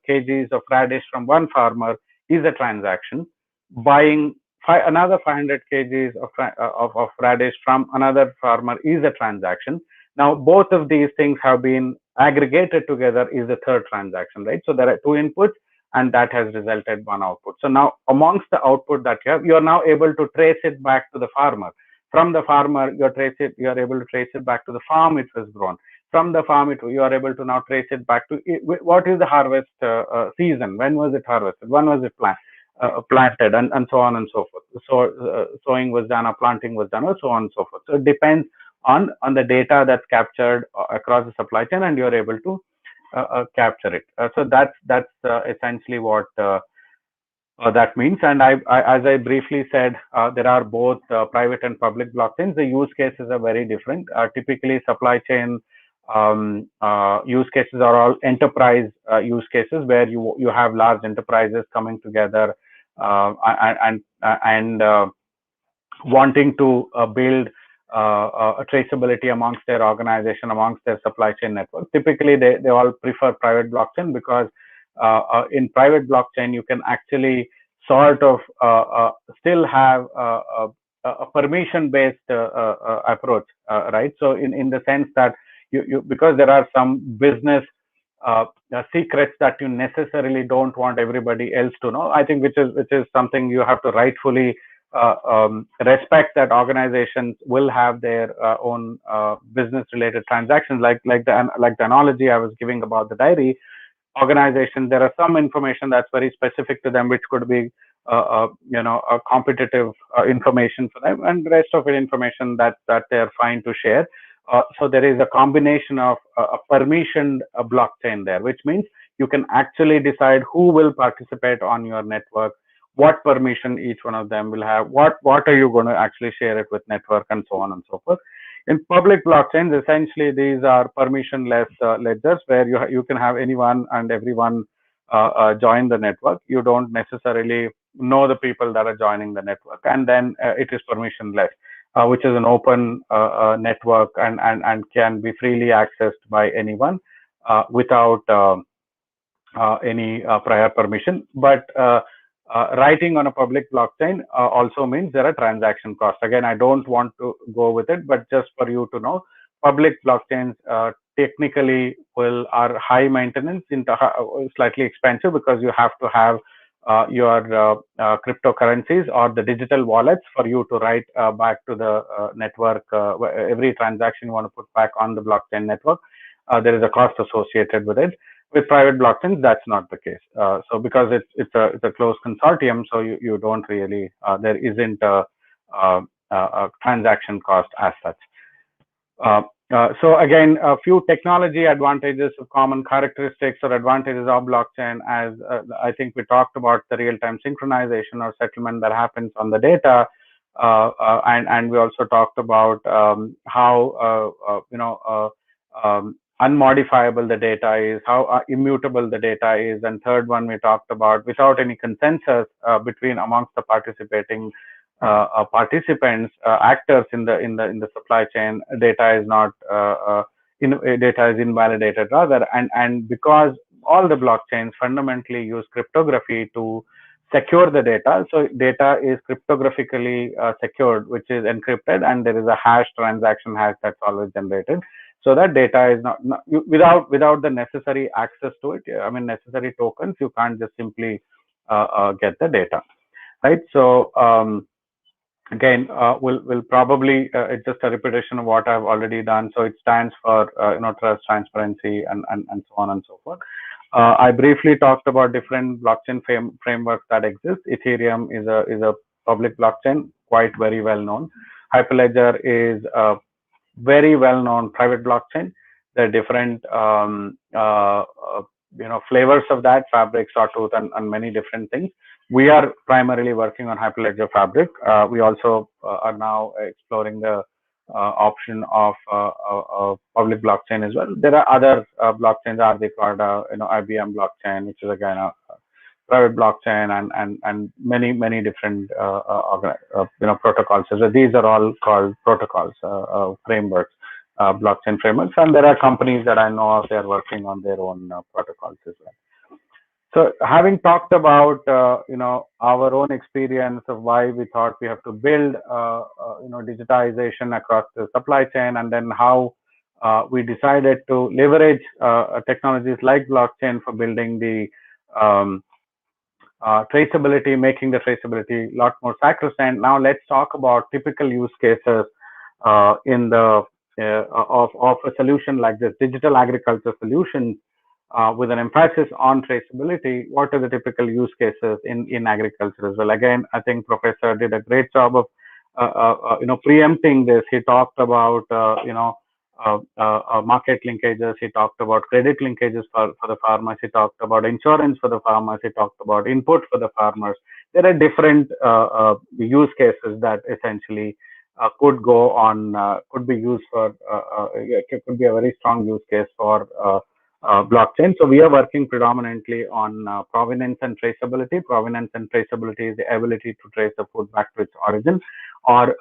[SPEAKER 3] kgs of radish from one farmer is a transaction. Buying another 500 kgs of radish from another farmer is a transaction. Now both of these things have been aggregated together is the third transaction, right? So there are two inputs, and that has resulted one output. So now amongst the output that you are now able to trace it back to the farmer. From the farmer, you are able to trace it back to the farm it was grown. From the farm, you are able to now trace it back to what is the harvest season? When was it harvested? When was it planted? And so on and so forth. So sowing was done, or planting was done, or so on and so forth. So it depends on the data that's captured across the supply chain, and you're able to capture it. So that's essentially what that means. And as I briefly said, there are both private and public blockchains. The use cases are very different. Typically, supply chain use cases are all enterprise use cases, where you have large enterprises coming together and wanting to build a traceability amongst their organization, amongst their supply chain network. Typically, they all prefer private blockchain because in private blockchain, you can actually sort of still have a permission-based approach, right? So in the sense that because there are some business secrets that you necessarily don't want everybody else to know, I think, which is something you have to rightfully respect, that organizations will have their own business-related transactions, like the analogy I was giving about the dairy organization. There are some information that's very specific to them, which could be a competitive information for them, and the rest of it information that they're fine to share. So there is a combination of a permissioned blockchain there, which means you can actually decide who will participate on your network, what permission each one of them will have, what are you going to actually share it with network, and so on and so forth. In public blockchains, essentially these are permissionless ledgers where you can have anyone and everyone join the network. You don't necessarily know the people that are joining the network, and then it is permissionless, which is an open network and can be freely accessed by anyone without any prior permission. But writing on a public blockchain also means there are transaction costs. Again, I don't want to go with it, but just for you to know, public blockchains technically are high maintenance, slightly expensive, because you have to have your cryptocurrencies or the digital wallets for you to write back to the network. Every transaction you want to put back on the blockchain network, there is a cost associated with it. With private blockchains, that's not the case. So because it's a closed consortium, so you don't really, there isn't a transaction cost as such. So again, a few technology advantages of common characteristics or advantages of blockchain, as I think we talked about the real-time synchronization or settlement that happens on the data, and we also talked about how unmodifiable the data is, how immutable the data is, and third one we talked about, without any consensus amongst the participating participants, actors in the supply chain, data is not data is invalidated rather, and because all the blockchains fundamentally use cryptography to secure the data, so data is cryptographically secured, which is encrypted, and there is a transaction hash that's always generated, so that data is not without the necessary access to it. I mean, necessary tokens, you can't just simply get the data, right? So again, we'll probably, it's just a repetition of what I've already done. So it stands for trust, transparency, and so on and so forth. I briefly talked about different blockchain frameworks that exist. Ethereum is a public blockchain, quite very well known. Hyperledger is a very well known private blockchain. There are different flavors of that, Fabric, Sawtooth, and many different things. We are primarily working on Hyperledger Fabric. We also are now exploring the option of public blockchain as well. There are other blockchains, Ardicorda, IBM blockchain, which is again a private blockchain, and many different protocols. So these are all called protocols, frameworks, blockchain frameworks, and there are companies that I know of, they are working on their own protocols as well. So having talked about our own experience of why we thought we have to build digitization across the supply chain, and then how we decided to leverage technologies like blockchain for building the traceability, making the traceability a lot more sacrosanct. Now let's talk about typical use cases in the of a solution like this, digital agriculture solutions. With an emphasis on traceability, what are the typical use cases in agriculture as well? Again, I think Professor did a great job of preempting this. He talked about market linkages. He talked about credit linkages for the farmers. He talked about insurance for the farmers. He talked about input for the farmers. There are different use cases that essentially could go on, could be used for, could be a very strong use case for blockchain. So we are working predominantly on provenance and traceability. Provenance and traceability is the ability to trace the food back to its origin, or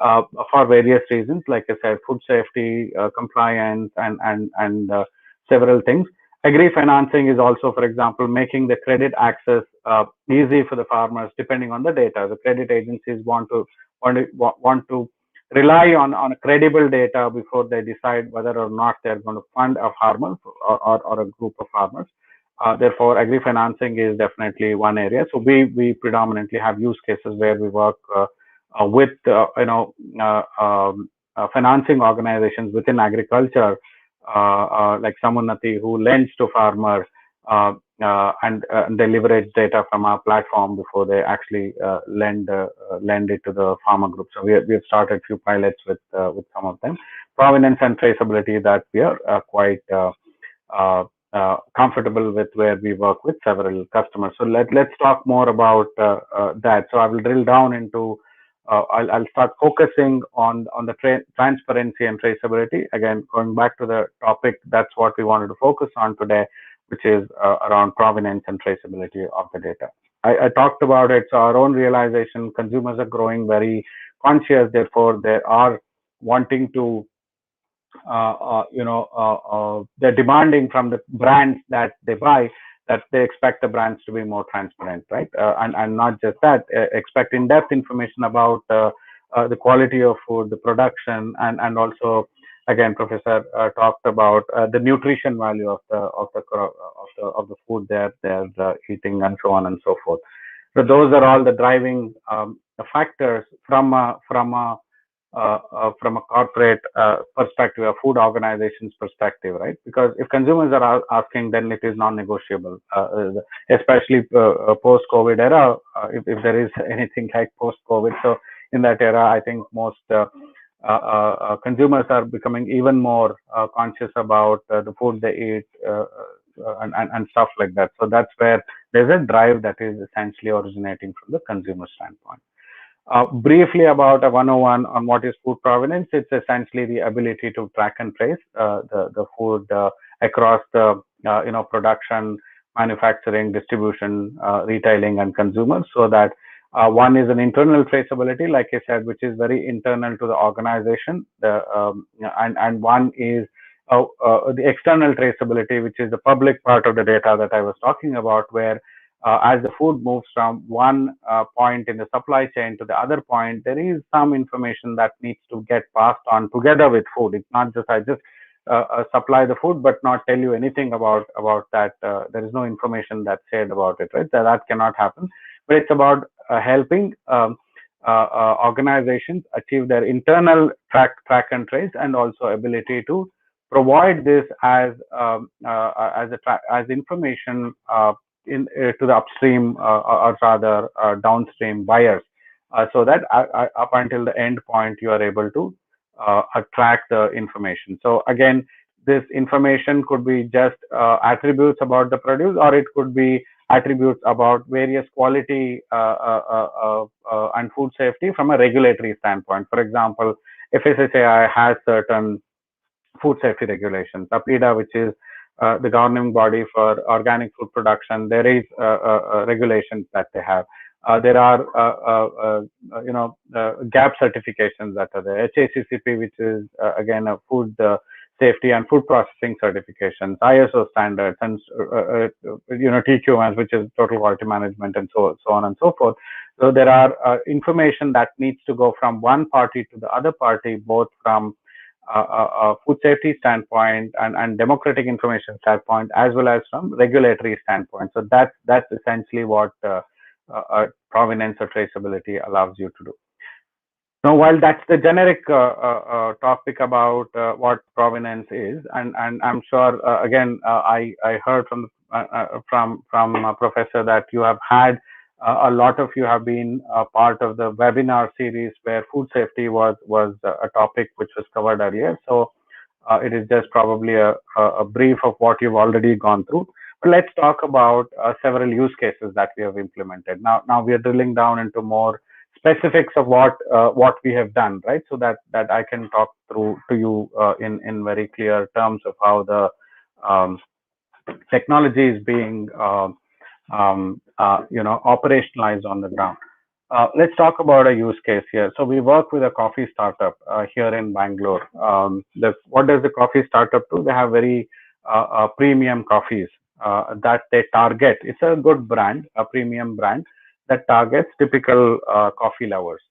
[SPEAKER 3] for various reasons, like I said, food safety, compliance, and several things. Agri-financing is also, for example, making the credit access easy for the farmers, depending on the data. The credit agencies want to rely on a credible data before they decide whether or not they're going to fund a farmer or a group of farmers. Therefore, agri-financing is definitely one area. So we predominantly have use cases where we work with financing organizations within agriculture, like Samunati, who lends to farmers and they leverage data from our platform before they actually lend it to the farmer group. So we have started a few pilots with some of them. Provenance and traceability that we are quite comfortable with, where we work with several customers. So let's talk more about that. So I will drill down into. I'll start focusing on the transparency and traceability. Again, going back to the topic, that's what we wanted to focus on today, which is around provenance and traceability of the data. I talked about it. So our own realization, consumers are growing very conscious. Therefore, they are wanting to, they're demanding from the brands that they buy that they expect the brands to be more transparent, right? And not just that, expect in-depth information about the quality of food, the production, and also, again, Professor talked about the nutrition value of the food they're eating, and so on and so forth. So those are all the driving factors from a corporate perspective, a food organization's perspective, right? Because if consumers are asking, then it is non-negotiable, especially post-COVID era, if there is anything like post-COVID. So in that era, I think most consumers are becoming even more conscious about the food they eat and stuff like that. So that's where there's a drive that is essentially originating from the consumer standpoint. Briefly about a 101 on what is food provenance. It's essentially the ability to track and trace the food across the production, manufacturing, distribution, retailing, and consumers. So that one is an internal traceability, like I said, which is very internal to the organization, and one is the external traceability, which is the public part of the data that I was talking about, where as the food moves from one point in the supply chain to the other point, there is some information that needs to get passed on together with food. It's not just I just supply the food but not tell you anything about that. There is no information that's shared about it, right? That cannot happen. But it's about helping organizations achieve their internal track and trace, and also ability to provide this as information to the upstream or rather downstream buyers, so that up until the end point you are able to track the information. So again, this information could be just attributes about the produce, or it could be attributes about various quality and food safety from a regulatory standpoint. For example, FSSAI has certain food safety regulations. APIDA, which is the governing body for organic food production, there is regulations that they have. There are GAP certifications that are there. HACCP, which is again a food safety and food processing certifications, ISO standards, and TQMS, which is total quality management, and so on and so forth. So there are information that needs to go from one party to the other party, both from a food safety standpoint and democratic information standpoint, as well as from regulatory standpoint. So that's essentially what provenance or traceability allows you to do. Now, while that's the generic topic about what provenance is, and I'm sure again I heard from a professor that you have had a lot of you have been part of the webinar series where food safety was a topic which was covered earlier. So it is just probably a brief of what you've already gone through. But let's talk about several use cases that we have implemented. Now we are drilling down into more specifics of what we have done, right? So that I can talk through to you in very clear terms of how the technology is being operationalized on the ground. Let's talk about a use case here. So we work with a coffee startup here in Bangalore. What does the coffee startup do? They have very premium coffees that they target. It's a good brand, a premium brand that targets typical coffee lovers.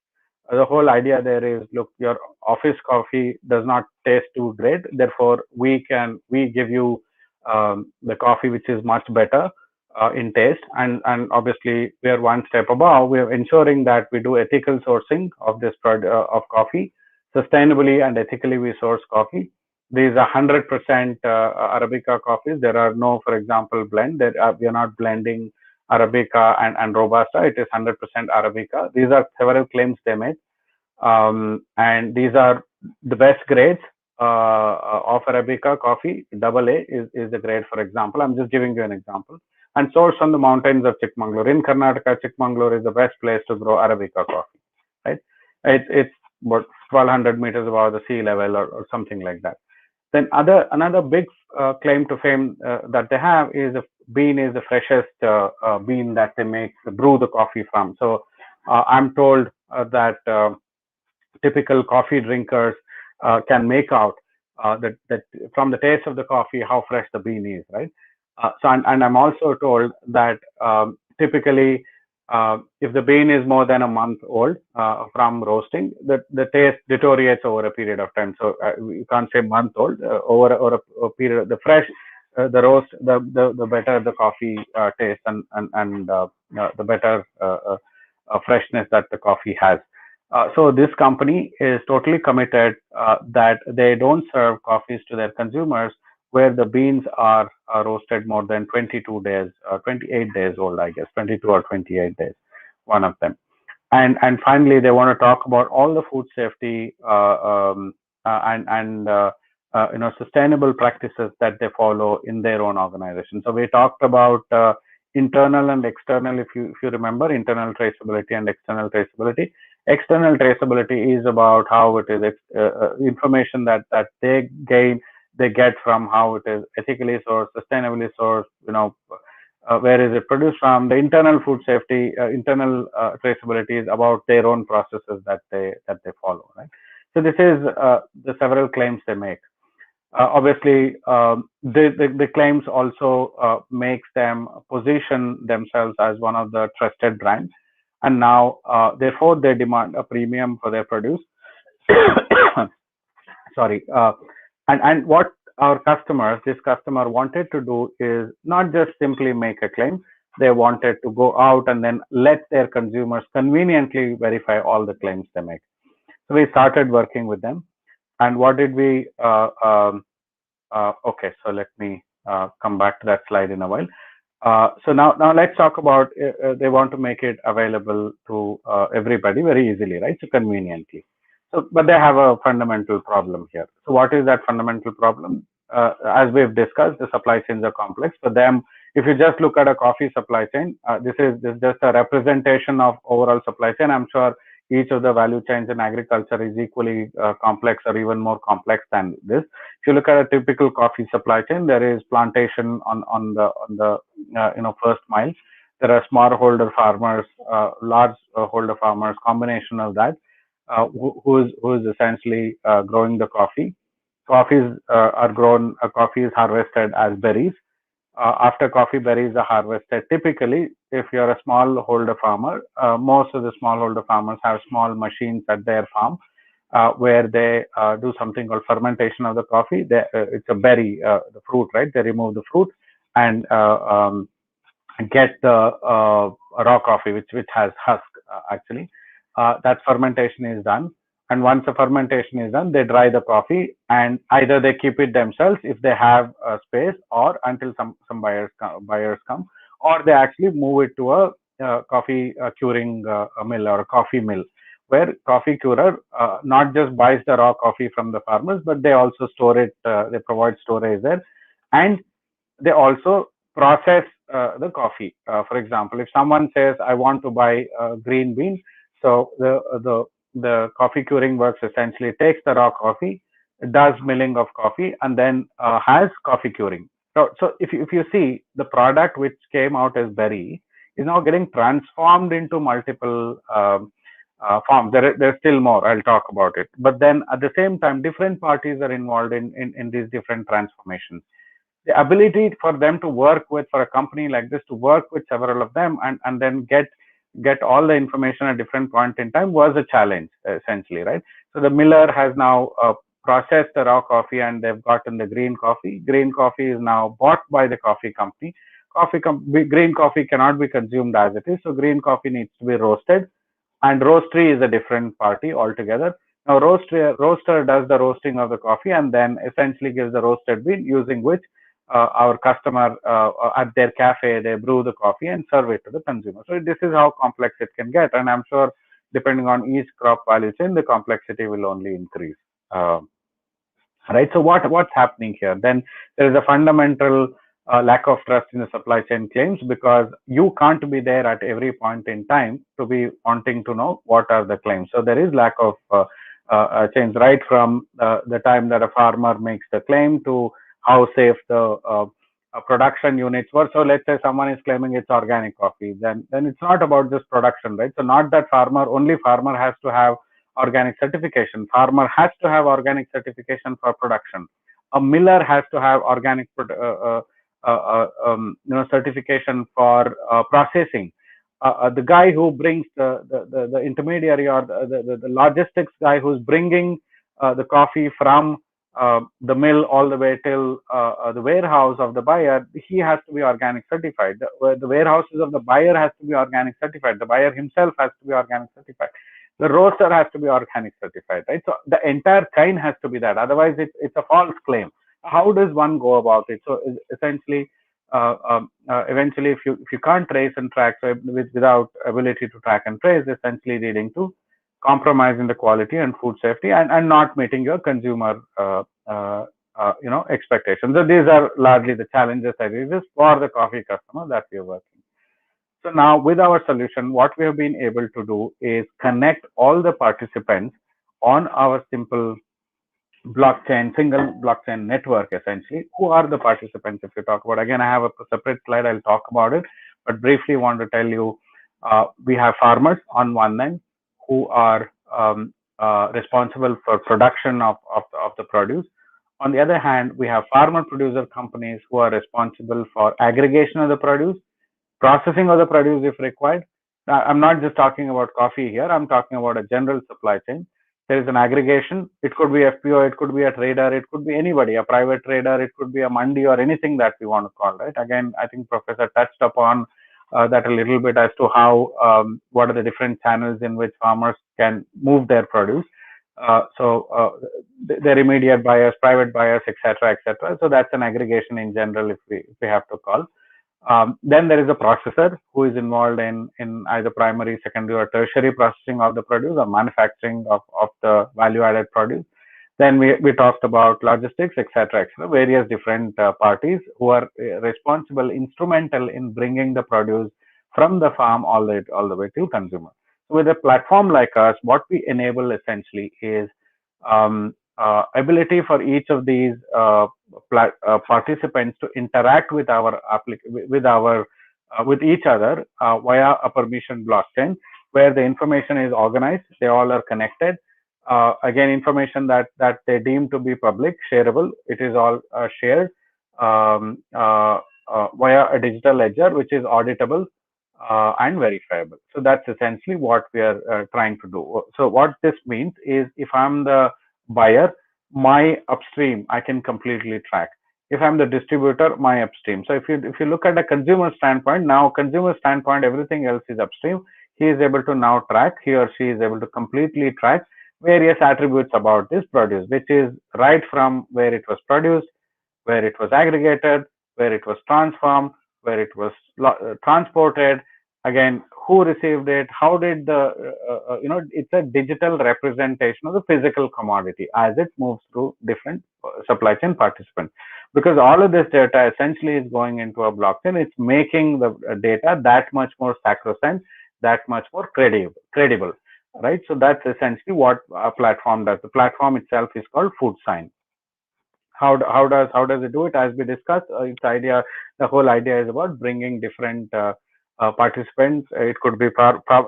[SPEAKER 3] The whole idea there is, look, your office coffee does not taste too great, therefore we give you the coffee which is much better in taste, and obviously we are one step above. We are ensuring that we do ethical sourcing of this product of coffee, sustainably and ethically we source coffee. These are 100% Arabica coffees. There are no, for example, blend. We are not blending Arabica and Robusta. It is 100% Arabica. These are several claims they made. And these are the best grades of Arabica coffee. AA is the grade, for example. I'm just giving you an example. And sourced on the mountains of Chikmagalur. In Karnataka, Chikmagalur is the best place to grow Arabica coffee, right? It's about 1200 meters above the sea level or something like that. Then another big claim to fame that they have is the bean is the freshest bean that they brew the coffee from. So I'm told that typical coffee drinkers can make out that from the taste of the coffee how fresh the bean is, right? And I'm also told that typically if the bean is more than a month old from roasting, the taste deteriorates over a period of time. So you can't say month old, over a period. The fresh, the roast, the better the coffee tastes, and the better freshness that the coffee has. So this company is totally committed that they don't serve coffees to their consumers where the beans are roasted more than 22 days, 28 days old, I guess, 22 or 28 days, one of them. And finally, they want to talk about all the food safety and sustainable practices that they follow in their own organization. So we talked about internal and external, if you remember, internal traceability and external traceability. External traceability is about how it is information that they get from how it is ethically sourced, sustainably sourced, where is it produced from. The internal food safety, internal traceability is about their own processes that they follow, right? So this is the several claims they make. Obviously, the claims also makes them position themselves as one of the trusted brands, and now therefore they demand a premium for their produce. Sorry. And what this customer wanted to do is not just simply make a claim. They wanted to go out and then let their consumers conveniently verify all the claims they make. So we started working with them. And what did we, okay, so let me come back to that slide in a while. So now let's talk about, they want to make it available to everybody very easily, right? So conveniently. So, but they have a fundamental problem here. So what is that fundamental problem? As we've discussed, the supply chains are complex. For them, if you just look at a coffee supply chain, this is just a representation of overall supply chain. I'm sure each of the value chains in agriculture is equally complex or even more complex than this. If you look at a typical coffee supply chain, there is plantation on the first mile. There are smallholder farmers, large holder farmers, combination of that. Who is essentially growing the coffee. Coffees are grown, coffee is harvested as berries. After coffee berries are harvested, typically, if you're a smallholder farmer, most of the smallholder farmers have small machines at their farm where they do something called fermentation of the coffee. It's a berry, the fruit, right? They remove the fruit and get the raw coffee, which has husk actually. That fermentation is done, and once the fermentation is done, they dry the coffee, and either they keep it themselves if they have space, or until some buyers come, or they actually move it to a coffee curing mill or a coffee mill, where coffee curer not just buys the raw coffee from the farmers, but they also store it. They provide storage there, and they also process the coffee. For example, if someone says, "I want to buy green bean," so the coffee curing works essentially takes the raw coffee, does milling of coffee, and then has coffee curing. So if you see, the product which came out as berry is now getting transformed into multiple forms. There's still more. I'll talk about it. But then at the same time, different parties are involved in these different transformations. the ability for them to work with, for a company like this to work with several of them and then get all the information at different point in time was a challenge, essentially, right? So the miller has now processed the raw coffee and they've gotten the green coffee. Green coffee is now bought by the coffee company. Green coffee cannot be consumed as it is, so green coffee needs to be roasted, and roastery is a different party altogether. Now roaster does the roasting of the coffee and then essentially gives the roasted bean, using which our customer at their cafe, they brew the coffee and serve it to the consumer. So this is how complex it can get, and I'm sure depending on each crop value chain, the complexity will only increase. Right. So what's happening here? Then there is a fundamental lack of trust in the supply chain claims, because you can't be there at every point in time to be wanting to know what are the claims. So there is lack of change right from the time that a farmer makes the claim to how safe the production units were. So let's say someone is claiming it's organic coffee, then it's not about just production, right? So not that only farmer has to have organic certification. Farmer has to have organic certification for production. A miller has to have organic certification for processing. The guy who brings the intermediary, or the logistics guy who's bringing the coffee from the mill all the way till the warehouse of the buyer, he has to be organic certified. The warehouses of the buyer has to be organic certified. The buyer himself has to be organic certified. The roaster has to be organic certified, right? So the entire chain has to be that. Otherwise, it's a false claim. How does one go about it? So essentially, eventually, if you can't trace and track, so without ability to track and trace, essentially leading to compromising the quality and food safety, and not meeting your consumer expectations. So these are largely the challenges that exist for the coffee customer that we are working. So now with our solution, what we have been able to do is connect all the participants on our simple single blockchain network, essentially. Who are the participants? If you talk about, again, I have a separate slide, I'll talk about it, but briefly want to tell you, we have farmers on one end who are responsible for production of the produce. On the other hand, we have farmer producer companies who are responsible for aggregation of the produce, processing of the produce if required. Now, I'm not just talking about coffee here, I'm talking about a general supply chain. There is an aggregation. It could be FPO, it could be a trader, it could be anybody, a private trader, it could be a mandi, or anything that we want to call, right? Again, I think Professor touched upon that a little bit as to how, what are the different channels in which farmers can move their produce. Their immediate buyers, private buyers, etc., etc. So that's an aggregation in general, if we have to call. Then there is a processor who is involved in either primary, secondary, or tertiary processing of the produce, or manufacturing of the value-added produce. Then we talked about logistics, etc., various different parties who are responsible, instrumental in bringing the produce from the farm all the way to consumer. So with a platform like us, what we enable essentially is ability for each of these participants to interact with with each other via a permission blockchain, where the information is organized. They all are connected. Again, information that they deem to be public, shareable, it is all shared via a digital ledger, which is auditable and verifiable. So that's essentially what we are trying to do. So what this means is, if I'm the buyer, my upstream I can completely track. If I'm the distributor, my upstream. So if you look at a consumer standpoint, now consumer standpoint, everything else is upstream. He is able to now track, he or she is able to completely track various attributes about this produce, which is right from where it was produced, where it was aggregated, where it was transformed, where it was transported, again, who received it, how did the, it's a digital representation of the physical commodity as it moves through different supply chain participants. Because all of this data essentially is going into a blockchain, it's making the data that much more sacrosanct, that much more credible, right? So that's essentially what a platform does. The platform itself is called FoodSign. How does it do it? As we discussed, the whole idea is about bringing different participants. It could be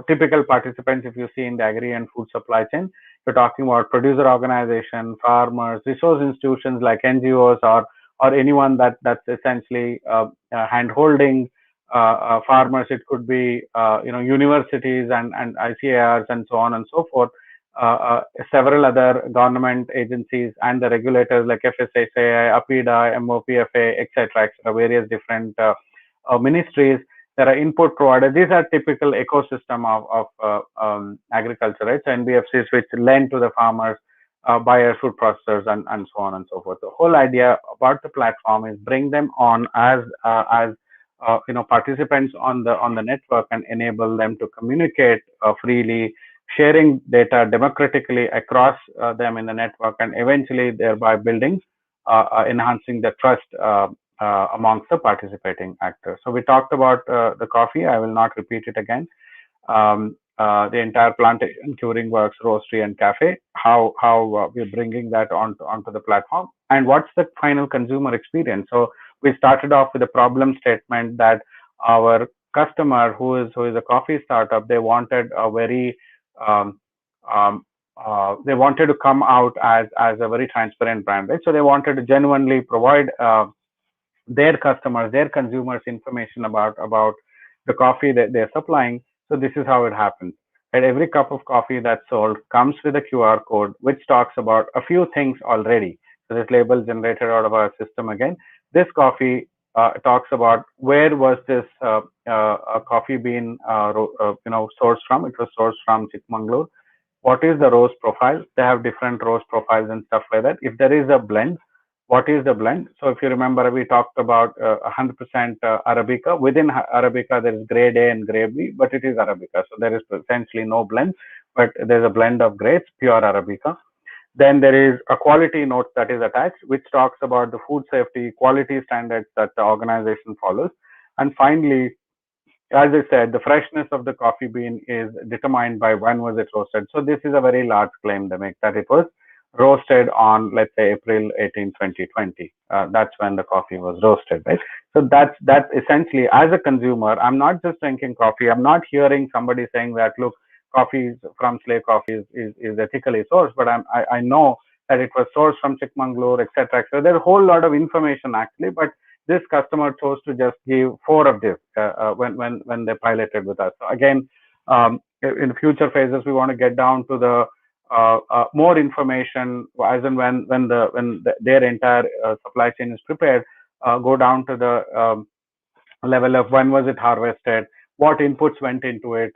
[SPEAKER 3] typical participants. If you see in the agri and food supply chain, you're talking about producer organization, farmers, resource institutions like NGOs, or anyone that's essentially hand-holding farmers. It could be universities and ICARs and so on and so forth. Several other government agencies and the regulators like FSSAI, APIDA, MOPFA, etc., various different ministries. There are input providers. These are typical ecosystem of agriculture, right? So NBFCs which lend to the farmers, buyers, food processors, and so on and so forth. The whole idea about the platform is bring them on as participants on the network and enable them to communicate freely, sharing data democratically across them in the network, and eventually thereby building, enhancing the trust amongst the participating actors. So we talked about the coffee. I will not repeat it again. The entire plantation, curing works, roastery, and cafe. How we're bringing that onto the platform, and what's the final consumer experience. So we started off with a problem statement that our customer, who is a coffee startup, they wanted a very they wanted to come out as a very transparent brand, right? So they wanted to genuinely provide their customers, their consumers, information about the coffee that they're supplying. So this is how it happens. And every cup of coffee that's sold comes with a QR code, which talks about a few things already. So this label generated out of our system again. This coffee talks about where was this coffee bean sourced from. It was sourced from Chikmagalur. What is the roast profile? They have different roast profiles and stuff like that. If there is a blend, what is the blend? So if you remember, we talked about 100% Arabica. Within Arabica, there is grade A and grade B, but it is Arabica. So there is essentially no blend, but there's a blend of grades, pure Arabica. Then there is a quality note that is attached, which talks about the food safety, quality standards that the organization follows. And finally, as I said, the freshness of the coffee bean is determined by when was it roasted. So this is a very large claim they make, that it was roasted on, let's say, April 18, 2020. That's when the coffee was roasted, right? So that's essentially, as a consumer, I'm not just drinking coffee. I'm not hearing somebody saying that, look, coffee from Slay Coffee is ethically sourced, but I know that it was sourced from Chikmagalur, etc. So there's a whole lot of information actually, but this customer chose to just give 4 of this when they piloted with us. So again, in future phases, we want to get down to the more information as and when their entire supply chain is prepared. Go down to the level of when was it harvested, what inputs went into it,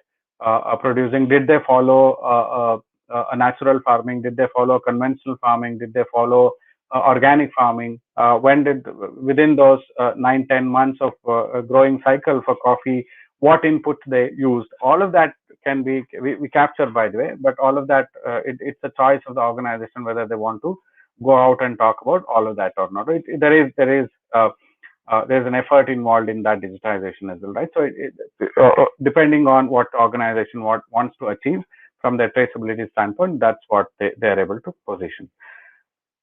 [SPEAKER 3] producing. Did they follow a natural farming? Did they follow conventional farming? Did they follow organic farming? When did, within those 9-10 months of growing cycle for coffee, what inputs they used? All of that can be we capture, by the way, but all of that it's a choice of the organization whether they want to go out and talk about all of that or not. There is there's an effort involved in that digitization as well, right? So depending on what the organization wants to achieve from their traceability standpoint, that's what they're able to position.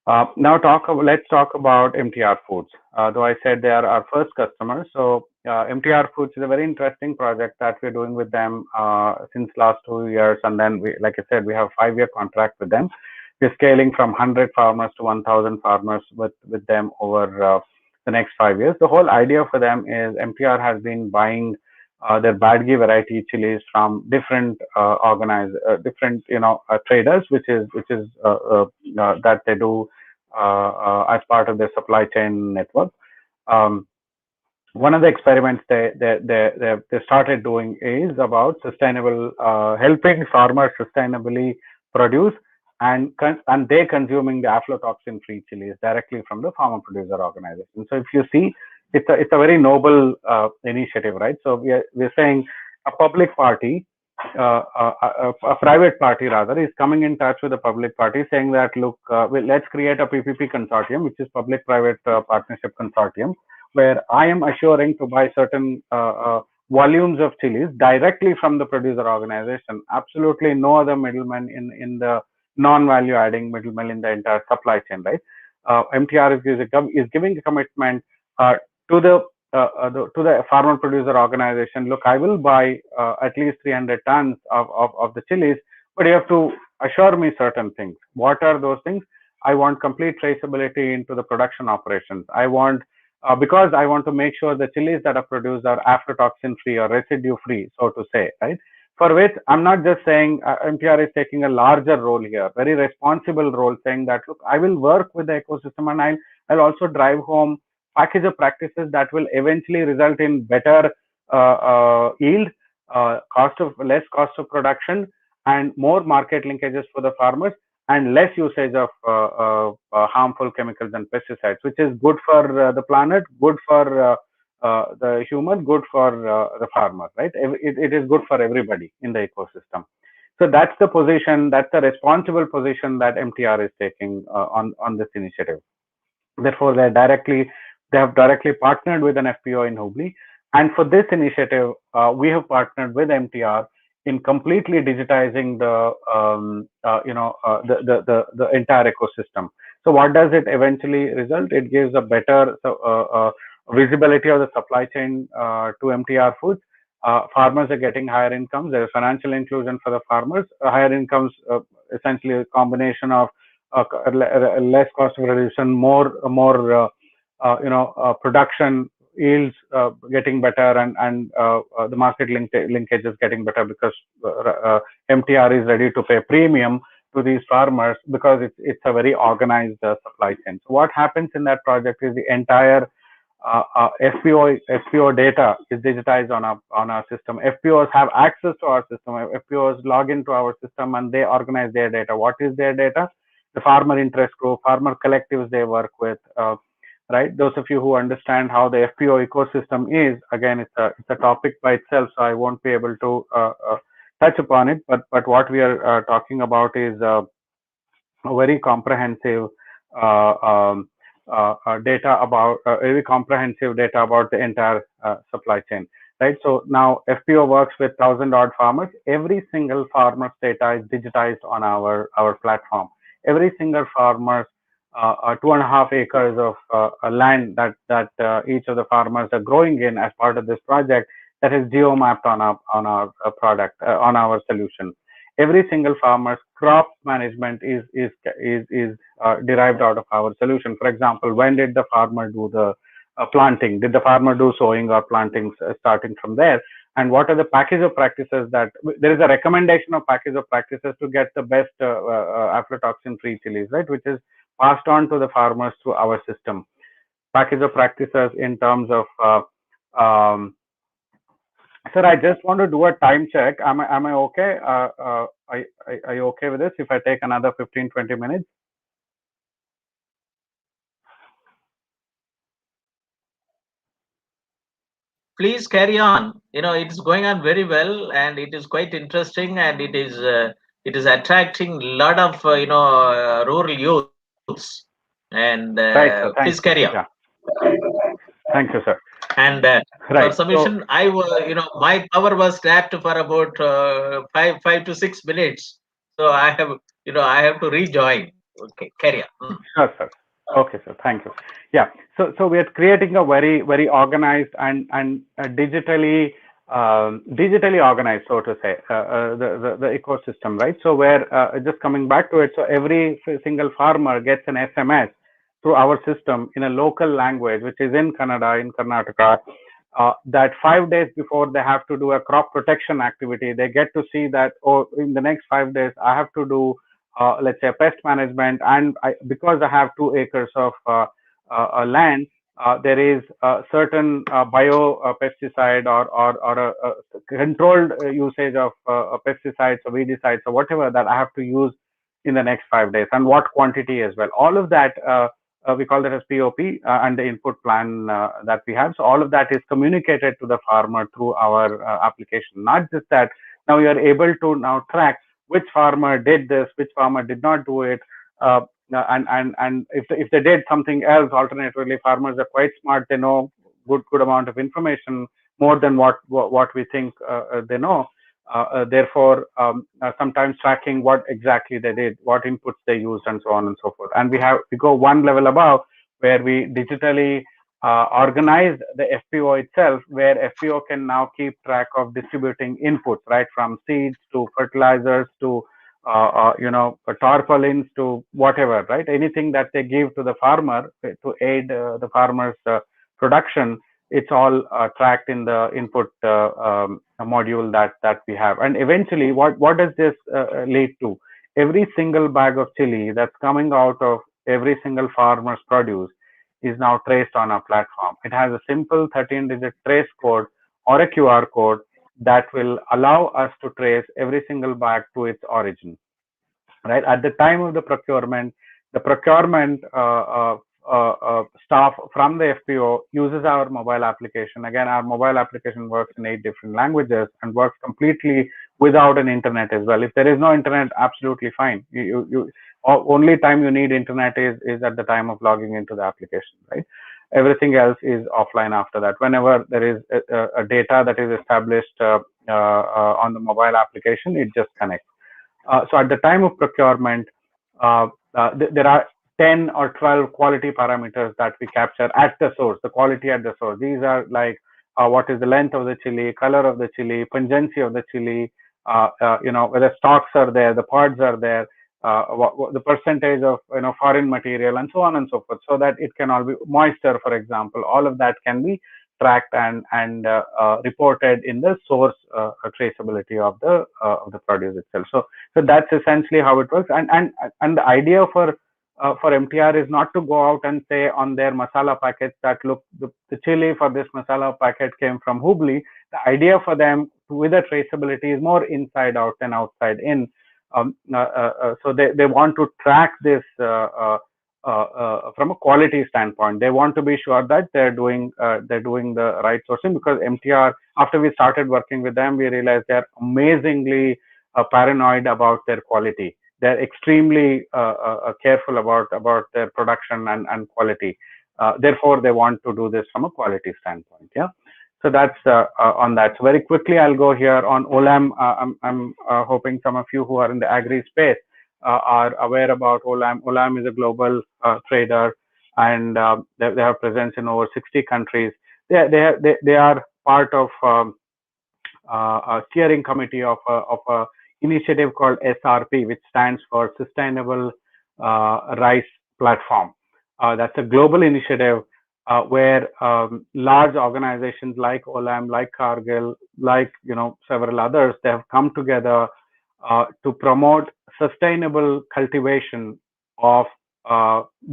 [SPEAKER 3] Now let's talk about Mtr Foods. Though I said they are our first customer, so Mtr Foods is a very interesting project that we're doing with them since last 2 years, and then like I said, we have a 5-year contract with them. We're scaling from 100 farmers to 1,000 farmers with them over the next 5 years. The whole idea for them is Mtr has been buying their Badgi variety chilies from different different traders, which is that they do as part of their supply chain network. One of the experiments they started doing is about sustainable, helping farmers sustainably produce and they consuming the aflatoxin-free chilies directly from the farmer producer organization. So if you see, it's a very noble initiative, right? So we're saying a public party, a private party rather, is coming in touch with a public party saying that, look, let's create a PPP consortium, which is public-private partnership consortium, where I am assuring to buy certain volumes of chilies directly from the producer organization. Absolutely no other middleman in the non-value adding middleman in the entire supply chain, right? Mtr is giving a commitment to the farmer producer organization. Look, I will buy at least 300 tons of the chilies, but you have to assure me certain things. What are those things? I want complete traceability into the production operations. I want, because I want to make sure the chilies that are produced are aflatoxin free or residue free, so to say, right? For which I'm not just saying MTR is taking a larger role here, very responsible role, saying that, look, I will work with the ecosystem and I'll also drive home package of practices that will eventually result in better yield, less cost of production, and more market linkages for the farmers, and less usage of harmful chemicals and pesticides, which is good for the planet, good for the human, good for the farmer, right? It is good for everybody in the ecosystem. So that's the position, that's the responsible position that MTR is taking on this initiative. Therefore, they have directly partnered with an FPO in Hubli, and for this initiative, we have partnered with MTR in completely digitizing the the entire ecosystem. So what does it eventually result? It gives a better visibility of the supply chain to MTR Foods. Farmers are getting higher incomes. There is financial inclusion for the farmers. Higher incomes, essentially a combination of less cost of production, more production yields getting better, and the market linkage is getting better, because MTR is ready to pay premium to these farmers because it's a very organized supply chain. So what happens in that project is the entire FPO data is digitized on our system. FPOs have access to our system. FPOs log into our system and they organize their data. What is their data? The farmer interest group, farmer collectives they work with, right? Those of you who understand how the FPO ecosystem is, again, it's a topic by itself, so I won't be able to touch upon it. But what we are talking about is a very comprehensive data about very comprehensive data about the entire supply chain, right? So now FPO works with 1,000-odd farmers. Every single farmer's data is digitized on our platform. Every single farmer's 2.5 acres of land that each of the farmers are growing in as part of this project, that is geo-mapped on our product, on our solution. Every single farmer's crop management is derived out of our solution. For example, when did the farmer do the planting? Did the farmer do sowing or planting starting from there? And what are the package of practices that there is a recommendation of package of practices to get the best aflatoxin-free chilies, right? Which is passed on to the farmers through our system. Package of practices in terms of sir, I just want to do a time check. Am I okay? Are you okay with this if I take another 15-20 minutes?
[SPEAKER 2] Please carry on. It is going on very well, and it is quite interesting, and it is attracting a lot of rural youths. And
[SPEAKER 3] right,
[SPEAKER 2] please carry on.
[SPEAKER 3] Yeah. Thank you, sir.
[SPEAKER 2] And for submission, so, my power was tapped for about 5 to 6 minutes. So I have to rejoin. Okay, carry on.
[SPEAKER 3] Sure, sir. Okay, sir. Thank you. Yeah. So we are creating a very organized and digitally organized, so to say, the ecosystem, right? So where just coming back to it, so every single farmer gets an SMS through our system in a local language, which is in Kannada, in Karnataka, that 5 days before they have to do a crop protection activity, they get to see that, oh, in the next 5 days, I have to do, let's say, pest management. And because I have 2 acres of land, there is a certain bio pesticide or a controlled usage of pesticides or weedicides or whatever that I have to use in the next 5 days, and what quantity as well. All of that, we call that as POP and the input plan that we have. So all of that is communicated to the farmer through our application. Not just that, now you are able to now track which farmer did this, which farmer did not do it, and if they did something else alternatively, farmers are quite smart. They know good amount of information, more than what we think they know. Therefore, sometimes tracking what exactly they did, what inputs they used, and so on and so forth. And we go one level above, where we digitally organize the FPO itself, where FPO can now keep track of distributing inputs, right, from seeds to fertilizers to tarpaulins to whatever, right? Anything that they give to the farmer to aid the farmer's production, it's all tracked in the input module that we have. And eventually, what does this lead to? Every single bag of chili that's coming out of every single farmer's produce is now traced on our platform. It has a simple 13-digit trace code or a QR code that will allow us to trace every single bag to its origin. Right at the time of the procurement staff from the FPO uses our mobile application. Again, our mobile application works in 8 different languages and works completely without an internet as well. If there is no internet, absolutely fine. Only time you need internet is at the time of logging into the application, right? Everything else is offline after that. Whenever there is a data that is established on the mobile application, it just connects. So at the time of procurement, there are 10 or 12 quality parameters that we capture at the source, the quality at the source. These are like what is the length of the chili, color of the chili, pungency of the chili, whether stalks are there, the pods are there, what the percentage of foreign material, and so on and so forth, so that it can all be moisture, for example. All of that can be tracked and reported in the source traceability of the produce itself. So that's essentially how it works. And the idea for MTR is not to go out and say on their masala packets that look, the chili for this masala packet came from Hubli. The idea for them with the traceability is more inside out than outside in. So they want to track this from a quality standpoint. They want to be sure that they're doing the right sourcing, because MTR, after we started working with them, we realized they're amazingly paranoid about their quality. They're extremely careful about their production and quality. Therefore, they want to do this from a quality standpoint. Yeah. So that's on that. So very quickly, I'll go here on Olam. I'm hoping some of you who are in the agri space are aware about Olam. Olam is a global trader, and they have presence in over 60 countries. They are part of a steering committee of a initiative called SRP, which stands for Sustainable Rice Platform. That's a global initiative where large organizations like Olam, like Cargill, like several others, they have come together to promote sustainable cultivation of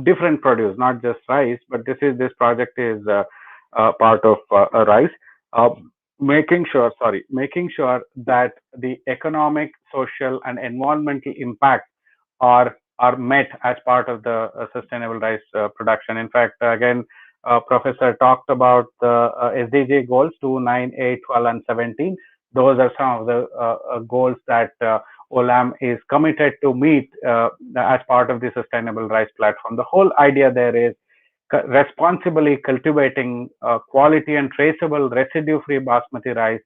[SPEAKER 3] different produce, not just rice, but this project is part of rice. Making sure that the economic, social, and environmental impact are met as part of the sustainable rice production. In fact, again, Professor talked about the SDG goals 2, 9, 8, 12, and 17. Those are some of the goals that Olam is committed to meet as part of the sustainable rice platform. The whole idea there is responsibly cultivating quality and traceable residue-free basmati rice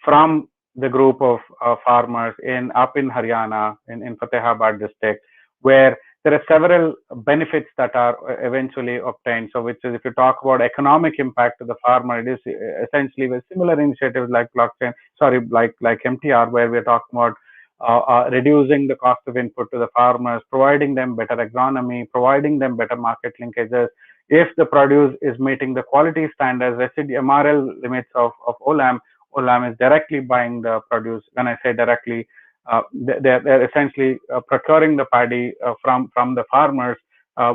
[SPEAKER 3] from the group of farmers up in Haryana, in Fatehabad district, where there are several benefits that are eventually obtained. So, which is, if you talk about economic impact to the farmer, it is essentially with similar initiatives like MTR, where we're talking about reducing the cost of input to the farmers, providing them better agronomy, providing them better market linkages. If the produce is meeting the quality standards, MRL limits of Olam is directly buying the produce. When I say directly, they're essentially procuring the paddy from the farmers,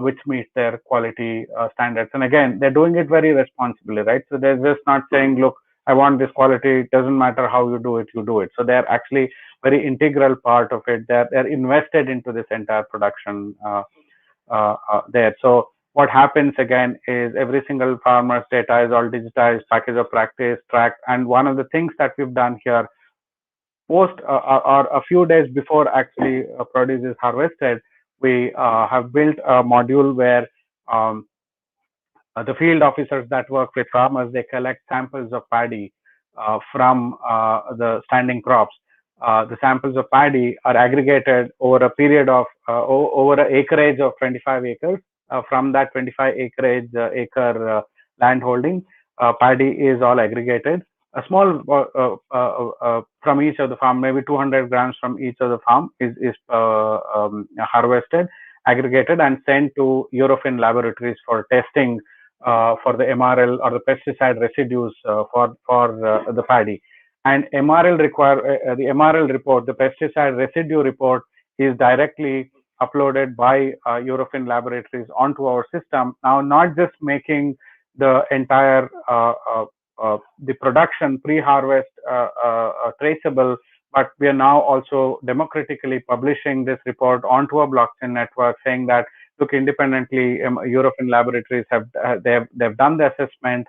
[SPEAKER 3] which meets their quality standards. And again, they're doing it very responsibly, right? So they're just not saying, look, I want this quality. It doesn't matter how you do it, you do it. So they're actually very integral part of it. They're invested into this entire production there. So what happens again is every single farmer's data is all digitized, package of practice, tracked. And one of the things that we've done here, or a few days before actually produce is harvested, we have built a module where the field officers that work with farmers, they collect samples of paddy from the standing crops. The samples of paddy are aggregated over a period of over an acreage of 25 acres. From that 25 acre land holding, paddy is all aggregated. a small from each of the farm, maybe 200 grams from each of the farm is harvested, aggregated, and sent to European laboratories for testing for the MRL or the pesticide residues for the paddy. And MRL the MRL report, the pesticide residue report, is directly uploaded by European laboratories onto our system. Now, not just making the entire the production pre-harvest traceable, but we are now also democratically publishing this report onto a blockchain network, saying that look, independently, European laboratories they've done the assessment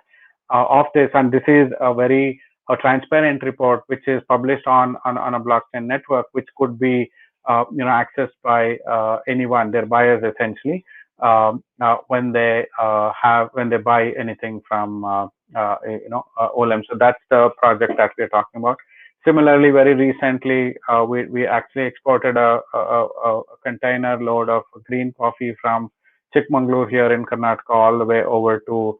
[SPEAKER 3] of this, and this is a very transparent report which is published on a blockchain network, which could be accessed by anyone, their buyers essentially, when they buy anything from OLM. So that's the project that we're talking about. Similarly, very recently, we actually exported a container load of green coffee from Chikmagalur here in Karnataka all the way over to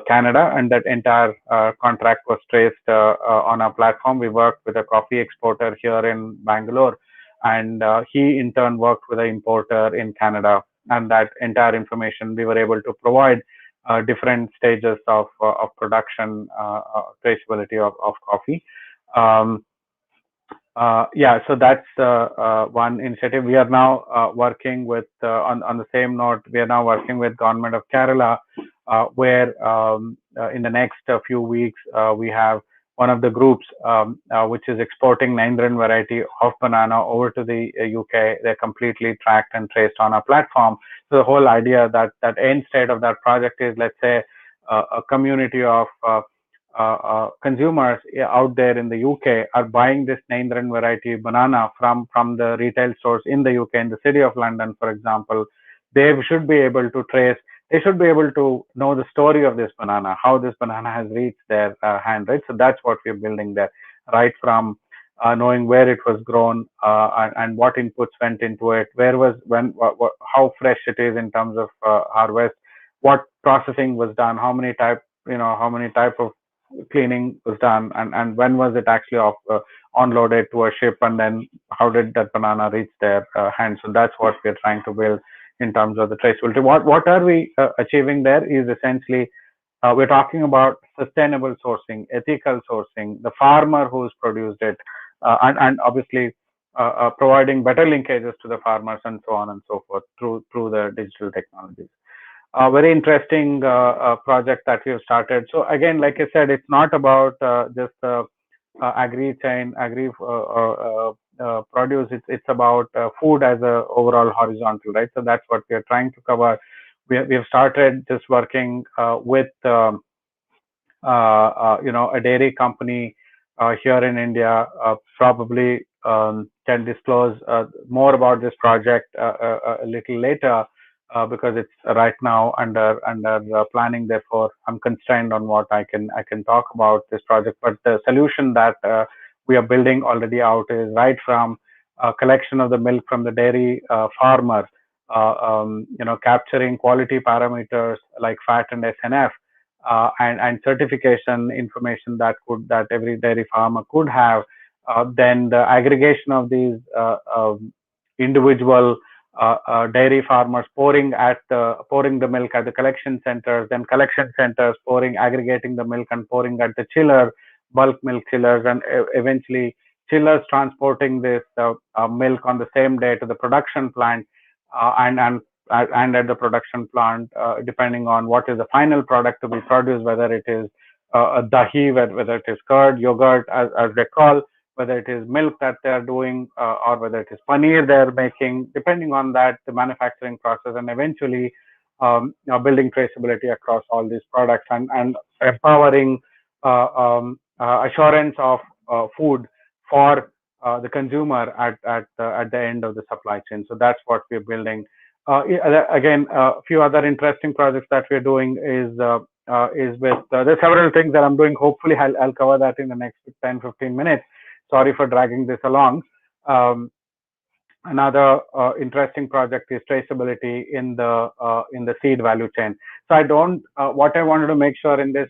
[SPEAKER 3] Canada, and that entire contract was traced on our platform. We worked with a coffee exporter here in Bengaluru, and he in turn worked with an importer in Canada, and that entire information we were able to provide different stages of production traceability of coffee. So that's one initiative. We are now working with, on the same note, we are now working with Government of Kerala, where in the next few weeks, we have one of the groups which is exporting Naindran variety of banana over to the UK. They're completely tracked and traced on our platform. So the whole idea that end state of that project is, let's say, a community of consumers out there in the UK are buying this Naindran variety banana from the retail stores in the UK, in the city of London, for example. They should be able to trace, they should be able to know the story of this banana, how this banana has reached their hand, right? So that's what we're building there, right from knowing where it was grown and what inputs went into it, how fresh it is in terms of harvest, what processing was done, how many type of cleaning was done, and when was it actually unloaded to a ship, and then how did that banana reach their hands. So that's what we're trying to build in terms of the traceability. What are we achieving there is essentially we're talking about sustainable sourcing, ethical sourcing, the farmer who's produced it, and obviously providing better linkages to the farmers and so on and so forth through the digital technologies. A very interesting project that we have started. So again, like I said, it's not about just agri chain, agri produce. It's about food as a overall horizontal, right? So that's what we are trying to cover. We have started just working with a dairy company here in India. Probably can disclose more about this project a little later. Because it's right now under planning, therefore I'm constrained on what I can talk about this project. But the solution that we are building already out is right from collection of the milk from the dairy farmer, capturing quality parameters like fat and SNF, and certification information that every dairy farmer could have. Then the aggregation of these individual dairy farmers pouring the milk at the collection centers, then collection centers aggregating the milk and pouring at the chiller, bulk milk chillers, and eventually chillers transporting this milk on the same day to the production plant, and at the production plant, depending on what is the final product to be produced, whether it is a dahi, whether it is curd, yogurt, as they call, whether it is milk that they're doing, or whether it is paneer they're making, depending on that, the manufacturing process, and eventually building traceability across all these products and empowering assurance of food for the consumer at the end of the supply chain. So that's what we're building. Again, a few other interesting projects that we're doing is with, there's several things that I'm doing. Hopefully I'll cover that in the next 10-15 minutes. Sorry for dragging this along. Another interesting project is traceability in the seed value chain. So what I wanted to make sure in this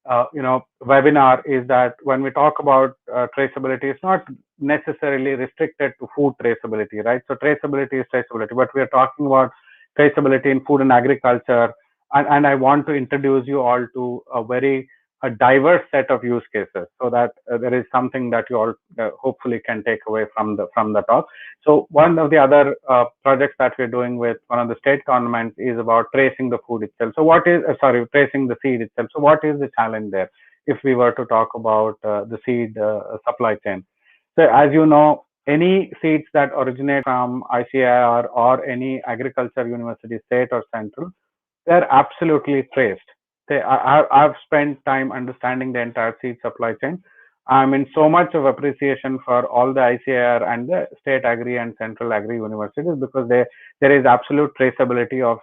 [SPEAKER 3] webinar is that when we talk about traceability, it's not necessarily restricted to food traceability, right? So traceability is traceability, but we are talking about traceability in food and agriculture, and I want to introduce you all to a diverse set of use cases, so that there is something that you all hopefully can take away from the talk. So one of the other projects that we're doing with one of the state governments is about tracing the food itself. So what is tracing the seed itself? So what is the challenge there if we were to talk about the seed supply chain? So as you know, any seeds that originate from ICAR or any agriculture university, state or central, they're absolutely traced. I've spent time understanding the entire seed supply chain. I'm in so much of appreciation for all the ICAR and the state agri and central agri universities, because there is absolute traceability of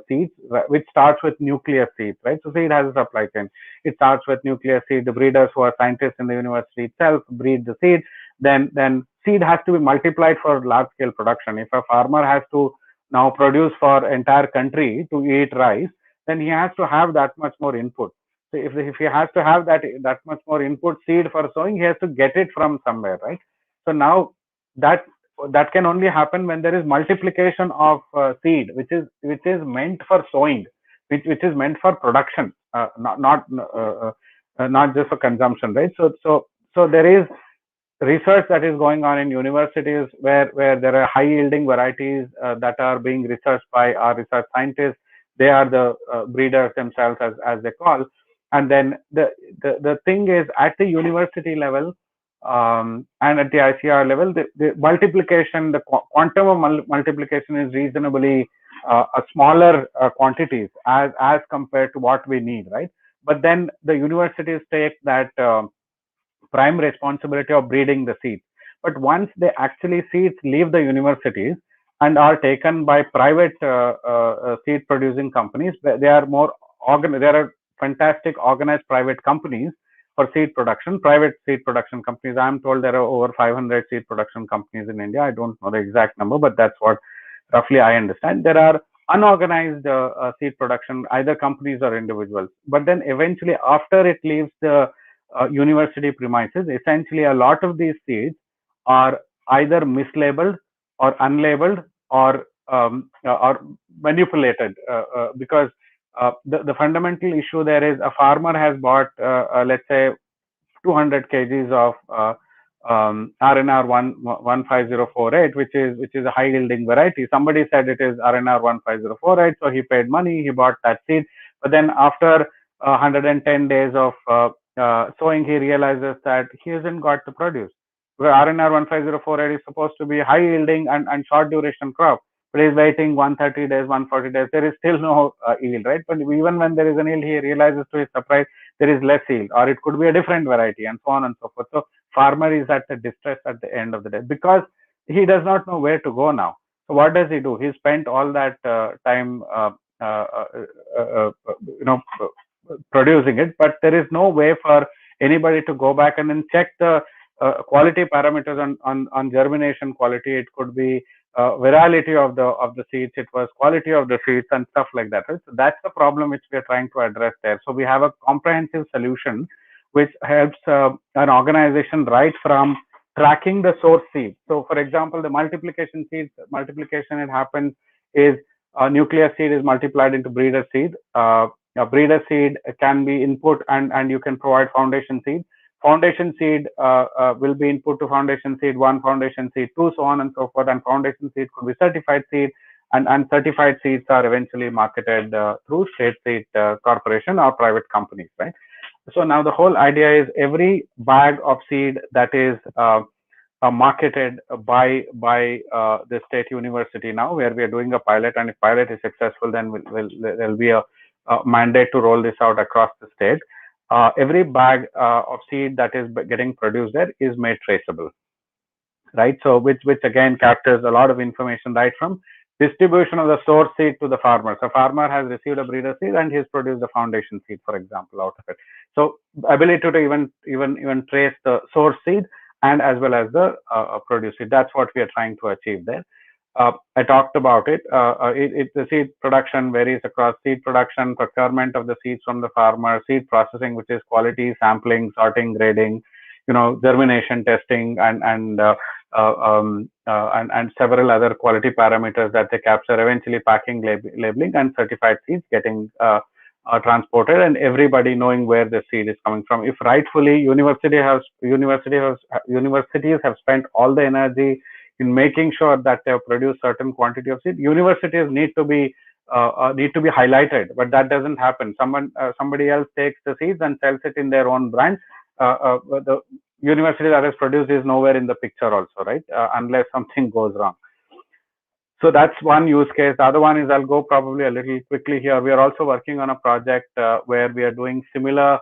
[SPEAKER 3] seeds, which starts with nuclear seeds, right? So seed has a supply chain. It starts with nuclear seed. The breeders who are scientists in the university itself breed the seed. Then seed has to be multiplied for large scale production. If a farmer has to now produce for entire country to eat rice, then he has to have that much more input. So if he has to have that much more input seed for sowing, he has to get it from somewhere, right? So now that can only happen when there is multiplication of seed, which is meant for sowing, which is meant for production, not just for consumption, right? So there is research that is going on in universities where there are high yielding varieties that are being researched by our research scientists. They are the breeders themselves, as they call. And then the thing is, at the university level and at the ICR level, the multiplication, the quantum of multiplication is reasonably a smaller quantities as compared to what we need, right? But then the universities take that prime responsibility of breeding the seeds. But once seeds leave the universities and are taken by private seed producing companies, they are more organized. There are fantastic organized private companies for seed production, private seed production companies. I'm told there are over 500 seed production companies in India. I don't know the exact number, but that's what roughly I understand. There are unorganized seed production, either companies or individuals. But then eventually, after it leaves the university premises, essentially a lot of these seeds are either mislabeled or unlabeled or manipulated, because the fundamental issue there is a farmer has bought let's say 200 kgs of RNR 15048, which is a high yielding variety. Somebody said it is RNR 15048, so he paid money, he bought that seed. But then after 110 days of sowing, he realizes that he hasn't got the produce. Where RNR 15048 is supposed to be high yielding and short duration crop, but he's waiting 130 days, 140 days. There is still no yield, right? But even when there is an yield, he realizes to his surprise there is less yield, or it could be a different variety, and so on and so forth. So farmer is at the distress at the end of the day, because he does not know where to go now. So what does he do? He spent all that time producing it, but there is no way for anybody to go back and then check the quality parameters on germination quality. It could be virality of the seeds, it was quality of the seeds and stuff like that, right? So that's the problem which we are trying to address there. So we have a comprehensive solution which helps an organization right from tracking the source seed. So for example, the multiplication seeds, it happens is nuclear seed is multiplied into breeder seed. A breeder seed can be input and you can provide foundation seed. Foundation seed will be input to foundation seed 1, foundation seed 2, so on and so forth. And foundation seed could be certified seed, and certified seeds are eventually marketed through state seed corporation or private companies, right? So now the whole idea is every bag of seed that is marketed by the state university now, where we are doing a pilot, and if pilot is successful, then there'll be a mandate to roll this out across the state. Every bag of seed that is getting produced there is made traceable, right? So which again captures a lot of information right from distribution of the source seed to the farmer. So farmer has received a breeder seed and he's produced the foundation seed, for example, out of it. So ability to even trace the source seed and as well as the produce seed. That's what we are trying to achieve there. I talked about it. The seed production varies across seed production, procurement of the seeds from the farmer, seed processing, which is quality, sampling, sorting, grading, germination testing, and several other quality parameters that they capture. Eventually, packing, labeling, and certified seeds getting transported, and everybody knowing where the seed is coming from. If rightfully, universities have spent all the energy in making sure that they have produced certain quantity of seed. Universities need to be highlighted, but that doesn't happen. Somebody else takes the seeds and sells it in their own brand. The university that has produced is nowhere in the picture also, right? Unless something goes wrong. So that's one use case. The other one is, I'll go probably a little quickly here. We are also working on a project where we are doing similar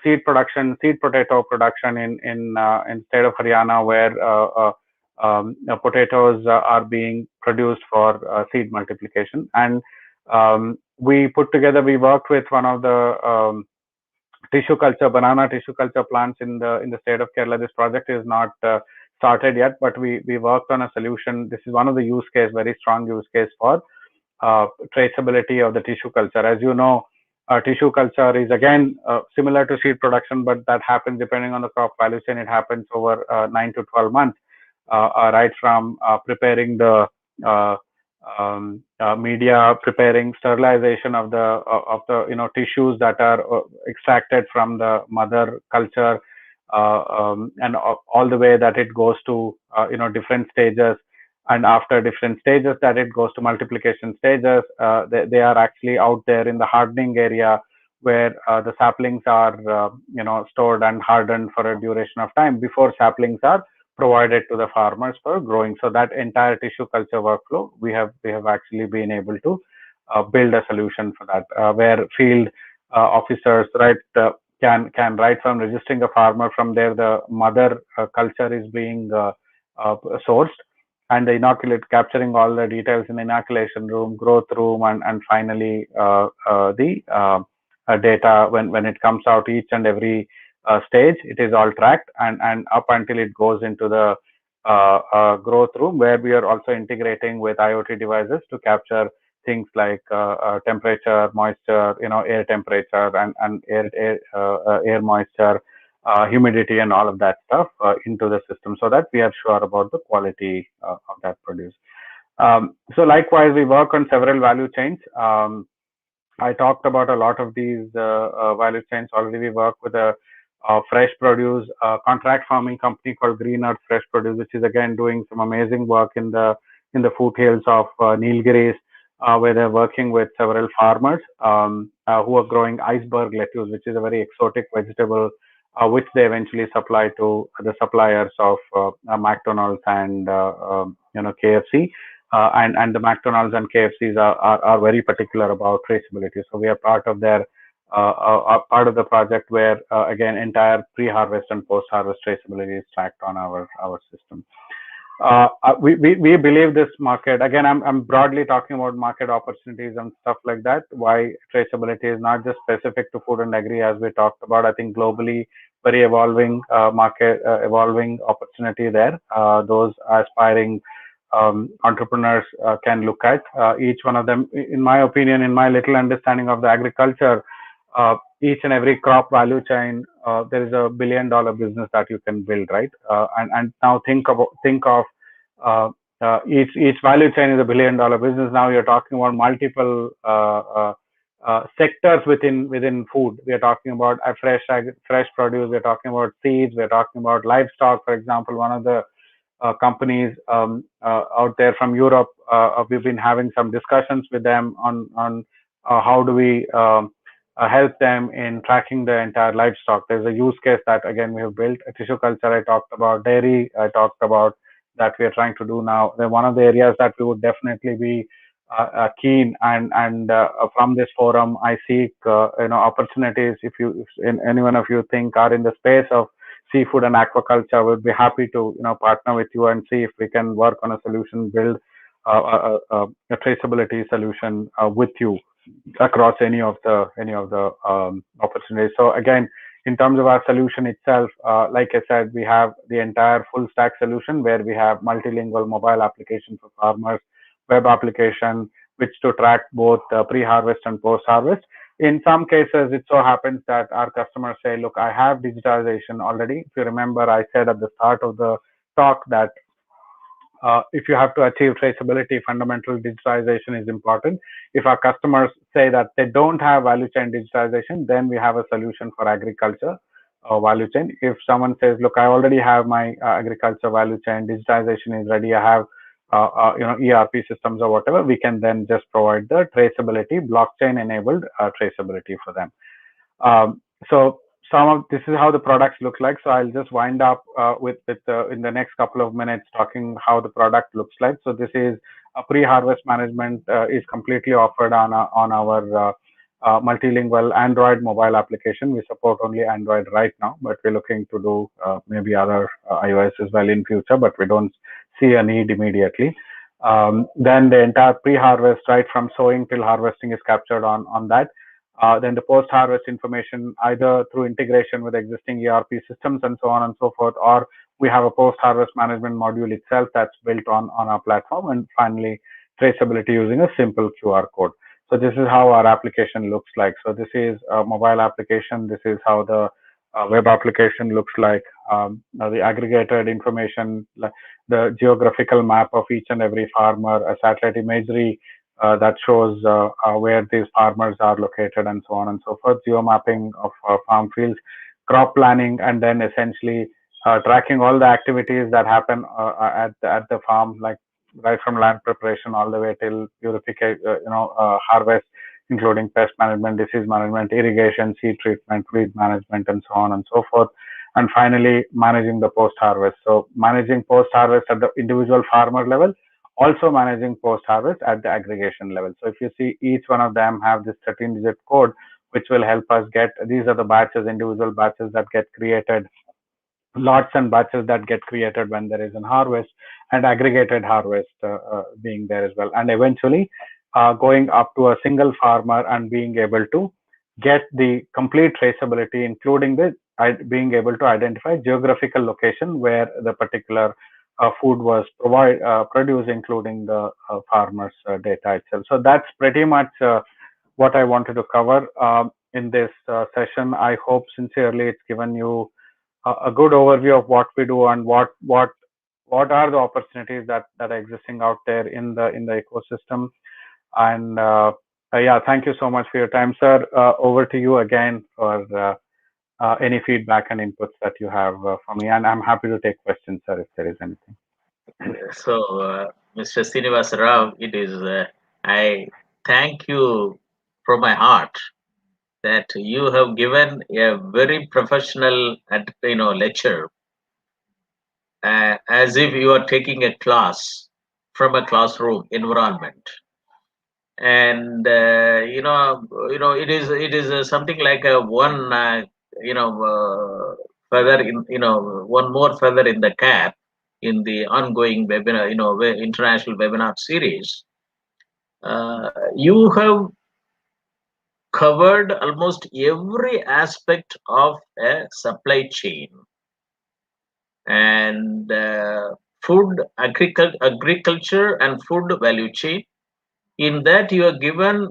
[SPEAKER 3] seed potato production in state of Haryana, where potatoes are being produced for seed multiplication. And we worked with one of the banana tissue culture plants in the state of Kerala. This project is not started yet, but we worked on a solution. This is one of the use case, very strong use case for traceability of the tissue culture. As you know, tissue culture is again similar to seed production, but that happens depending on the crop value chain. It happens over 9 to 12 months, right from preparing the media, preparing sterilization of the tissues that are extracted from the mother culture, and all the way that it goes to different stages, and after different stages that it goes to multiplication stages. They are actually out there in the hardening area, where the saplings are stored and hardened for a duration of time before saplings are provided to the farmers for growing. So that entire tissue culture workflow, we have actually been able to build a solution for that, where field officers, right, can right from registering a farmer, from there the mother culture is being sourced, and the inoculate, capturing all the details in the inoculation room, growth room, and finally the data when it comes out, each and every stage, it is all tracked, and up until it goes into the growth room, where we are also integrating with IoT devices to capture things like temperature, moisture, air temperature, and air moisture, humidity, and all of that stuff into the system, so that we are sure about the quality of that produce. So likewise, we work on several value chains. I talked about a lot of these value chains already. We work with a fresh produce contract farming company called Green Earth Fresh Produce, which is again doing some amazing work in the foothills of Nilgiris, where they're working with several farmers who are growing iceberg lettuce, which is a very exotic vegetable, which they eventually supply to the suppliers of McDonald's and KFC. And the McDonald's and KFCs are very particular about traceability. So we are part of their part of the project, where again entire pre-harvest and post-harvest traceability is tracked on our system. We believe this market, again, I'm broadly talking about market opportunities and stuff like that. Why traceability is not just specific to food and agri, as we talked about. I think globally, very evolving market, evolving opportunity there. Those aspiring entrepreneurs can look at each one of them. In my opinion, in my little understanding of the agriculture, each and every crop value chain, there is a $1 billion business that you can build, right? And now think of each value chain is a $1 billion business. Now you're talking about multiple sectors within food. We are talking about fresh produce. We're talking about seeds. We're talking about livestock, for example. One of the companies out there from Europe, we've been having some discussions with them on how do we help them in tracking the entire livestock. There's a use case that again we have built. Tissue culture, I talked about. Dairy, I talked about, that we are trying to do now. They're one of the areas that we would definitely be keen, and from this forum I seek opportunities. If any one of you think are in the space of seafood and aquaculture, we'd be happy to partner with you and see if we can work on a solution, build a traceability solution with you across any of the opportunities. So again, In terms of our solution itself, like I said, we have the entire full stack solution where we have multilingual mobile application for farmers, web application, which to track both pre-harvest and post-harvest. In some cases, it so happens that our customers say, look, I have digitization already. If you remember, I said at the start of the talk that if you have to achieve traceability, fundamental digitization is important. If our customers say that they don't have value chain digitization, then we have a solution for agriculture value chain. If someone says, look, I already have my agriculture value chain, digitization is ready, I have ERP systems or whatever, we can then just provide the traceability, blockchain enabled traceability for them. So this is how the products look like. So I'll just wind up with in the next couple of minutes talking how the product looks like. So this is a pre-harvest management is completely offered on our multilingual Android mobile application. We support only Android right now, but we're looking to do maybe other iOS as well in future, but we don't see a need immediately. Then the entire pre-harvest, right from sowing till harvesting, is captured on that. Then the post-harvest information, either through integration with existing ERP systems and so on and so forth, or we have a post-harvest management module itself that's built on our platform. And finally, traceability using a simple QR code. So this is how our application looks like. So this is a mobile application. This is how the web application looks like. The aggregated information, the geographical map of each and every farmer, a satellite imagery that shows where these farmers are located, and so on and so forth, geomapping of farm fields, crop planning, and then essentially tracking all the activities that happen at the farm, like right from land preparation all the way till purification, harvest, including pest management, disease management, irrigation, seed treatment, weed management, and so on and so forth. And finally, managing the post-harvest. So managing post-harvest at the individual farmer level, also managing post-harvest at the aggregation level. So if you see, each one of them have this 13-digit code, which will help us get, these are the batches, individual batches that get created, lots and batches that get created when there is an harvest, and aggregated harvest being there as well. And eventually going up to a single farmer and being able to get the complete traceability, including the being able to identify geographical location where the particular food was produced, including the farmer's data itself. So that's pretty much what I wanted to cover in this session. I hope sincerely it's given you a good overview of what we do and what are the opportunities that are existing out there in the ecosystem. And yeah, thank you so much for your time, sir. Over to you again for any feedback and inputs that you have for me, and I'm happy to take questions, sir, if there is anything.
[SPEAKER 2] So, Mr. Sreenivasarao, it is I thank you from my heart that you have given a very professional, lecture, as if you are taking a class from a classroom environment. And it is something like a one feather in one more feather in the cap in the ongoing webinar, international webinar series. You have covered almost every aspect of a supply chain, and food, agriculture and food value chain. In that, you are given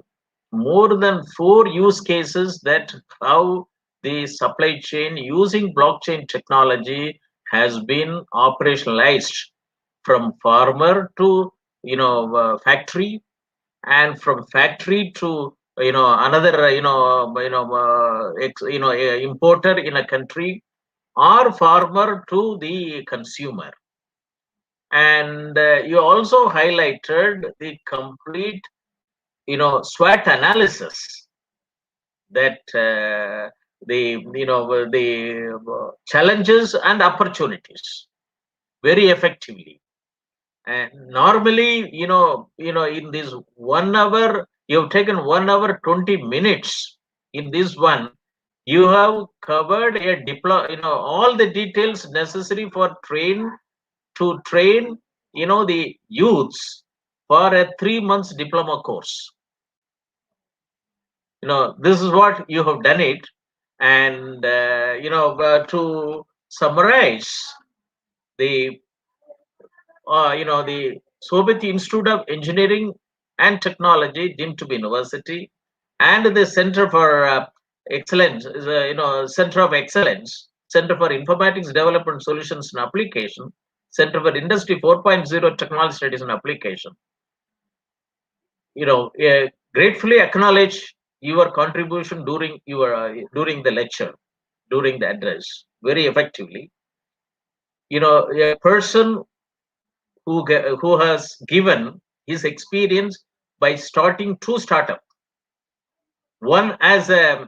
[SPEAKER 2] more than 4 use cases that how the supply chain using blockchain technology has been operationalized, from farmer to factory, and from factory to another importer in a country, or farmer to the consumer. And you also highlighted the complete SWOT analysis, that the challenges and opportunities very effectively. And normally, in this 1 hour, you have taken 1 hour 20 minutes. In this one, you have covered all the details necessary for train the youths for a 3 months diploma course. This is what you have done it. And to summarize, the the Soviet Institute of Engineering and Technology, deemed to be university, and the Center for Excellence, is a Center of Excellence, Center for Informatics Development Solutions and Application, Center for Industry 4.0 Technology Studies and Application. Gratefully acknowledge your contribution during during the lecture, during the address, very effectively. A person who has given his experience by starting two startups, one as a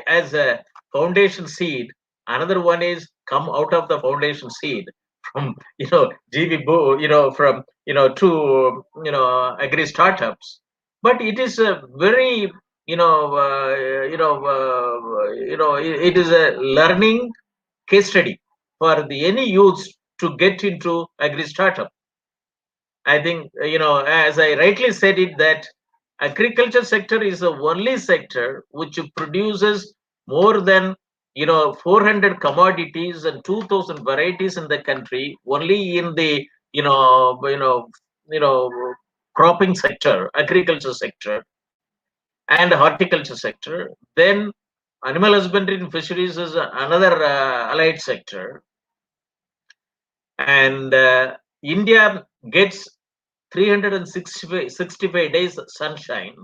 [SPEAKER 2] as a foundation seed, another one is come out of the foundation seed from Jivabhumi, from two agri startups. But it is a very it is a learning case study for any youths to get into agri startup. I think, as I rightly said it, that agriculture sector is the only sector which produces more than 400 commodities and 2,000 varieties in the country, only in the cropping sector, agriculture sector, and horticulture sector. Then animal husbandry and fisheries is another allied sector. And India gets 365 days sunshine,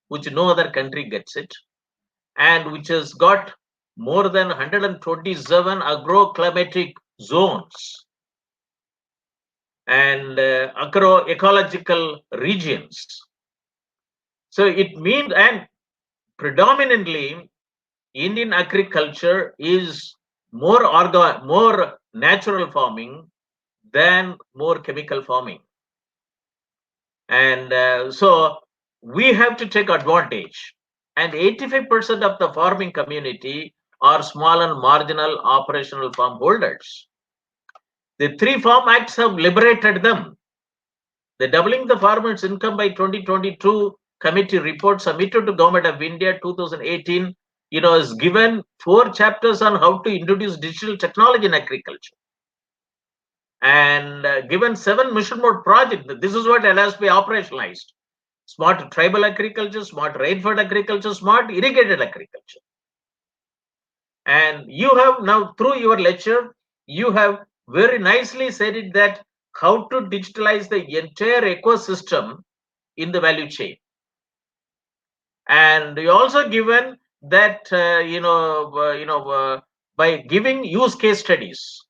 [SPEAKER 2] which no other country gets it, and which has got more than 127 agroclimatic zones and agroecological regions. So it means, and predominantly Indian agriculture is more natural farming than more chemical farming. And so we have to take advantage. And 85% of the farming community are small and marginal operational farm holders. The three farm acts have liberated them. The Doubling the Farmers' Income by 2022 committee report submitted to Government of India 2018 is given 4 chapters on how to introduce digital technology in agriculture, and given 7 mission mode projects. This is what has to be operationalized: smart tribal agriculture, smart rainfed agriculture, smart irrigated agriculture. And you have now, through your lecture, you have very nicely said it, that how to digitalize the entire ecosystem in the value chain. And you also given that by giving use case studies,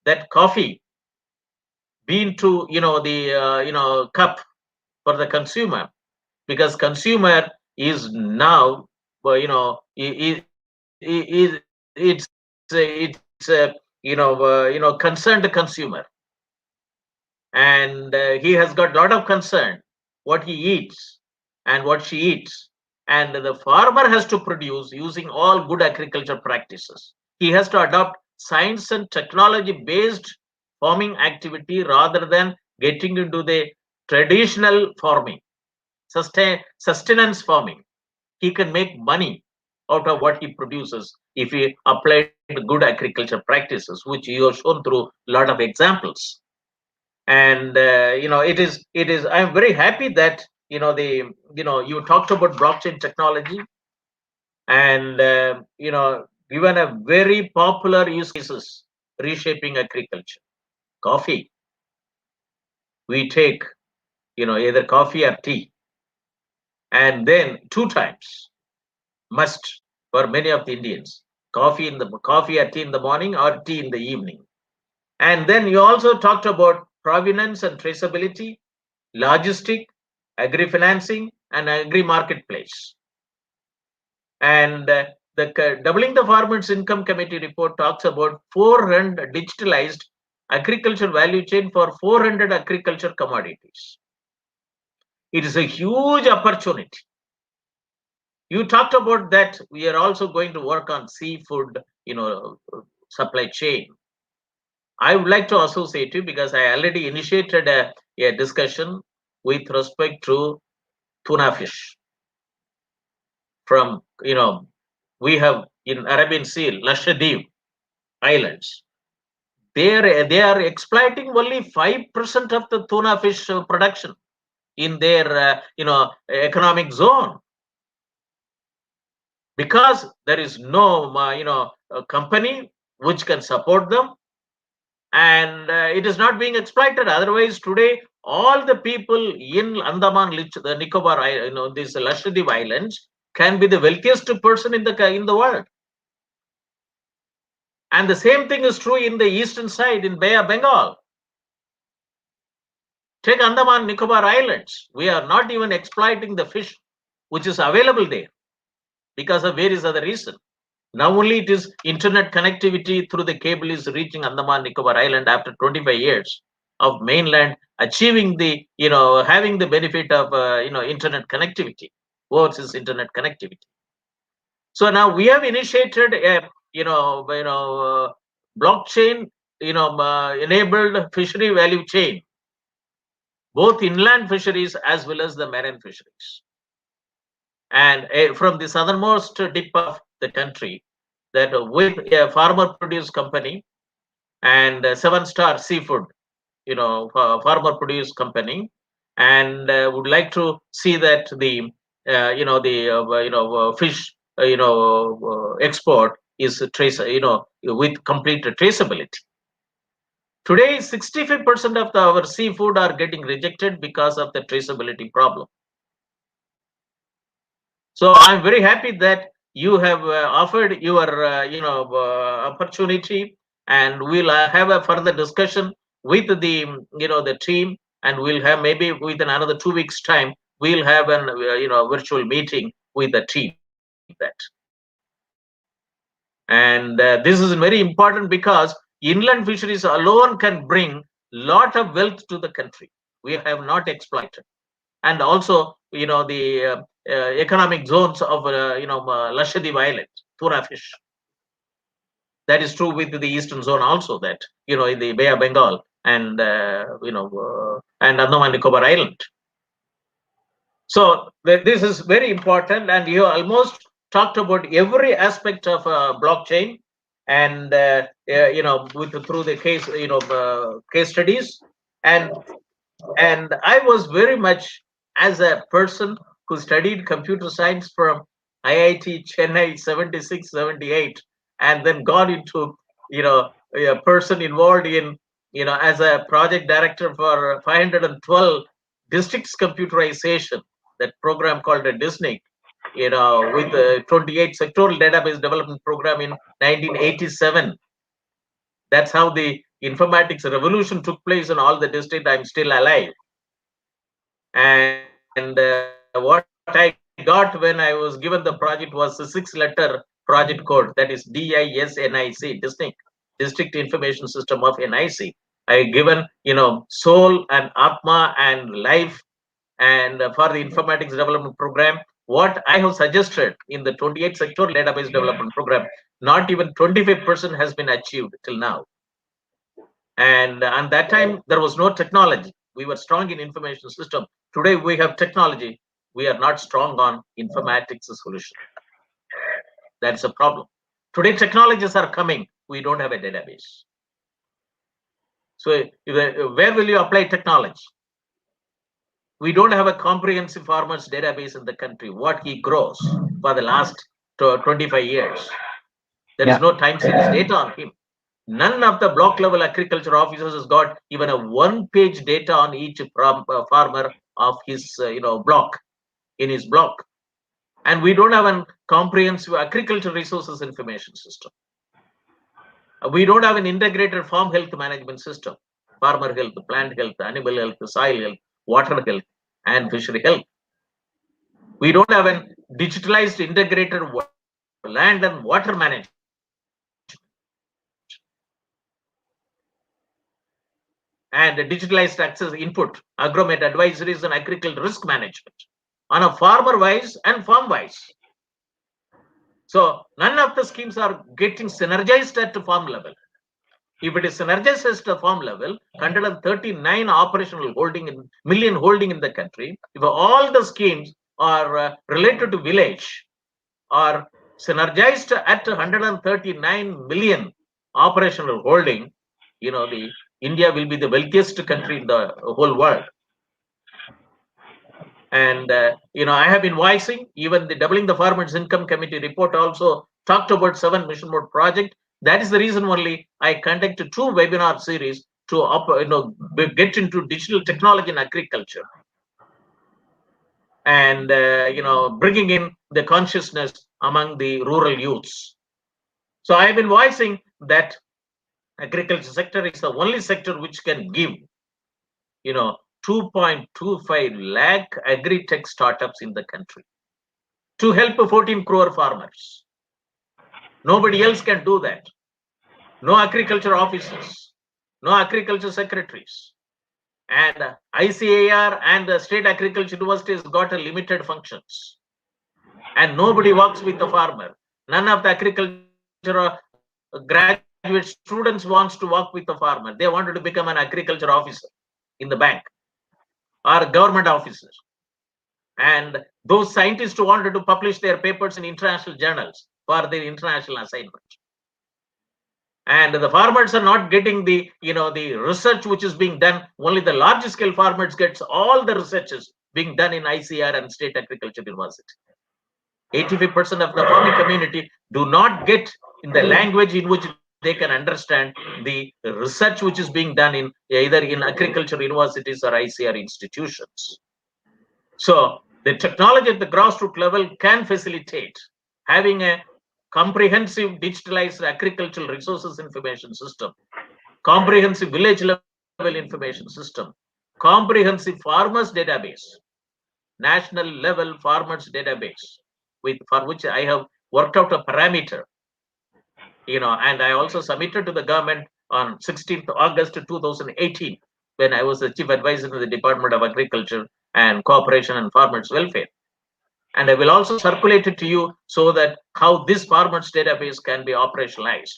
[SPEAKER 2] that coffee bean to the cup for the consumer, because consumer is now it's a concerned consumer, and he has got a lot of concern what he eats and what she eats. And the farmer has to produce using all good agriculture practices. He has to adopt science and technology based farming activity rather than getting into the traditional farming, sustenance farming. He can make money out of what he produces if he applied good agriculture practices, which you have shown through a lot of examples. And it is I'm very happy that you talked about blockchain technology, and given a very popular use cases reshaping agriculture. Coffee, we take either coffee or tea, and then 2 times must for many of the Indians: coffee or tea in the morning, or tea in the evening. And then you also talked about provenance and traceability, logistic, agri-financing, and agri-marketplace. And the Doubling the Farmers' Income Committee report talks about 400 digitalized agriculture value chain for 400 agriculture commodities. It is a huge opportunity. You talked about that we are also going to work on seafood, supply chain. I would like to associate you, because I already initiated a discussion with respect to tuna fish from we have in Arabian Sea, Lakshadweep Islands. They are exploiting only 5% of the tuna fish production in their economic zone, because there is no company which can support them, and it is not being exploited. Otherwise, today all the people in Andaman, the Nicobar, these Lakshadweep Islands, can be the wealthiest person in the world. And the same thing is true in the eastern side, in Bay of Bengal. Take Andaman Nicobar Islands. We are not even exploiting the fish which is available there because of various other reasons. Now only it is internet connectivity through the cable is reaching Andaman Nicobar Island after 25 years of mainland achieving the, having the benefit of, internet connectivity, overseas internet connectivity. So now we have initiated a, blockchain, enabled fishery value chain, both inland fisheries as well as the marine fisheries. And from the southernmost tip of the country, that with a farmer produce company and 7-star seafood, farmer produce company, and would like to see that the fish export is with complete traceability. Today, 65% of our seafood are getting rejected because of the traceability problem. So I'm very happy that you have offered your opportunity, and we'll have a further discussion with the team, and we'll have maybe within another 2 weeks time we'll have an virtual meeting with the team. And this is very important because inland fisheries alone can bring lot of wealth to the country. We have not exploited. And also, the economic zones of Lakshadweep Island, tuna fish. That is true with the eastern zone also, that in the Bay of Bengal and and Andaman Nicobar Island. So this is very important, and you almost talked about every aspect of blockchain, and through the case case studies, and I was very much, as a person who studied computer science from IIT Chennai 76, 78, and then got into, a person involved in, as a project director for 512 districts computerization, that program called a DISNIC, with the 28 sectoral database development program in 1987. That's how the informatics revolution took place in all the districts. I'm still alive. And what I got when I was given the project was a 6-letter project code, that is DISNIC, District Information System of NIC. I given, soul and Atma and life, and for the informatics development program, what I have suggested in the 28 sectoral database development program, not even 25% has been achieved till now. And at that time, there was no technology. We were strong in information system. Today, we have technology. We are not strong on informatics solution. That's a problem. Today, technologies are coming. We don't have a database. So where will you apply technology? We don't have a comprehensive farmer's database in the country, what he grows for the last 25 years. There is no time series data on him. None of the block level agriculture officers has got even a 1-page data on each farmer of his block, in his block. And we don't have a comprehensive agriculture resources information system. We don't have an integrated farm health management system, farmer health, plant health, animal health, soil health, water health, and fishery health. We don't have a digitalized integrated land and water management. And digitalized access input, agromet advisories, and agricultural risk management on a farmer wise and farm wise. So none of the schemes are getting synergized at the farm level. If it is synergized at the farm level, 139 operational million holding in the country, if all the schemes are related to village or synergized at 139 million operational holding, the India will be the wealthiest country in the whole world. And I have been voicing, even the Doubling the Farmers' Income Committee report also talked about 7 mission mode project. That is the reason only I conducted 2 webinar series to get into digital technology in agriculture, and bringing in the consciousness among the rural youths. So I have been voicing that agriculture sector is the only sector which can give 2.25 lakh AgriTech startups in the country to help 14 crore farmers. Nobody else can do that. No agriculture officers, no agriculture secretaries, and ICAR and the state agriculture universities got a limited functions, and nobody works with the farmer. None of the agriculture graduate students wants to work with the farmer. They wanted to become an agriculture officer in the bank or government officers. And those scientists who wanted to publish their papers in international journals for their international assignment. And the farmers are not getting the research which is being done. Only the large scale farmers gets all the researches being done in ICR and state agriculture university. 85% of the farming community do not get in the language in which they can understand the research which is being done in either in agriculture universities or ICR institutions. So the technology at the grassroots level can facilitate having a comprehensive digitalized agricultural resources information system, comprehensive village level information system, comprehensive farmers database, national level farmers database, for which I have worked out a parameter, and I also submitted to the government on 16th August 2018 when I was the chief advisor to the Department of Agriculture and Cooperation and Farmers Welfare. And I will also circulate it to you so that how this farmers database can be operationalized.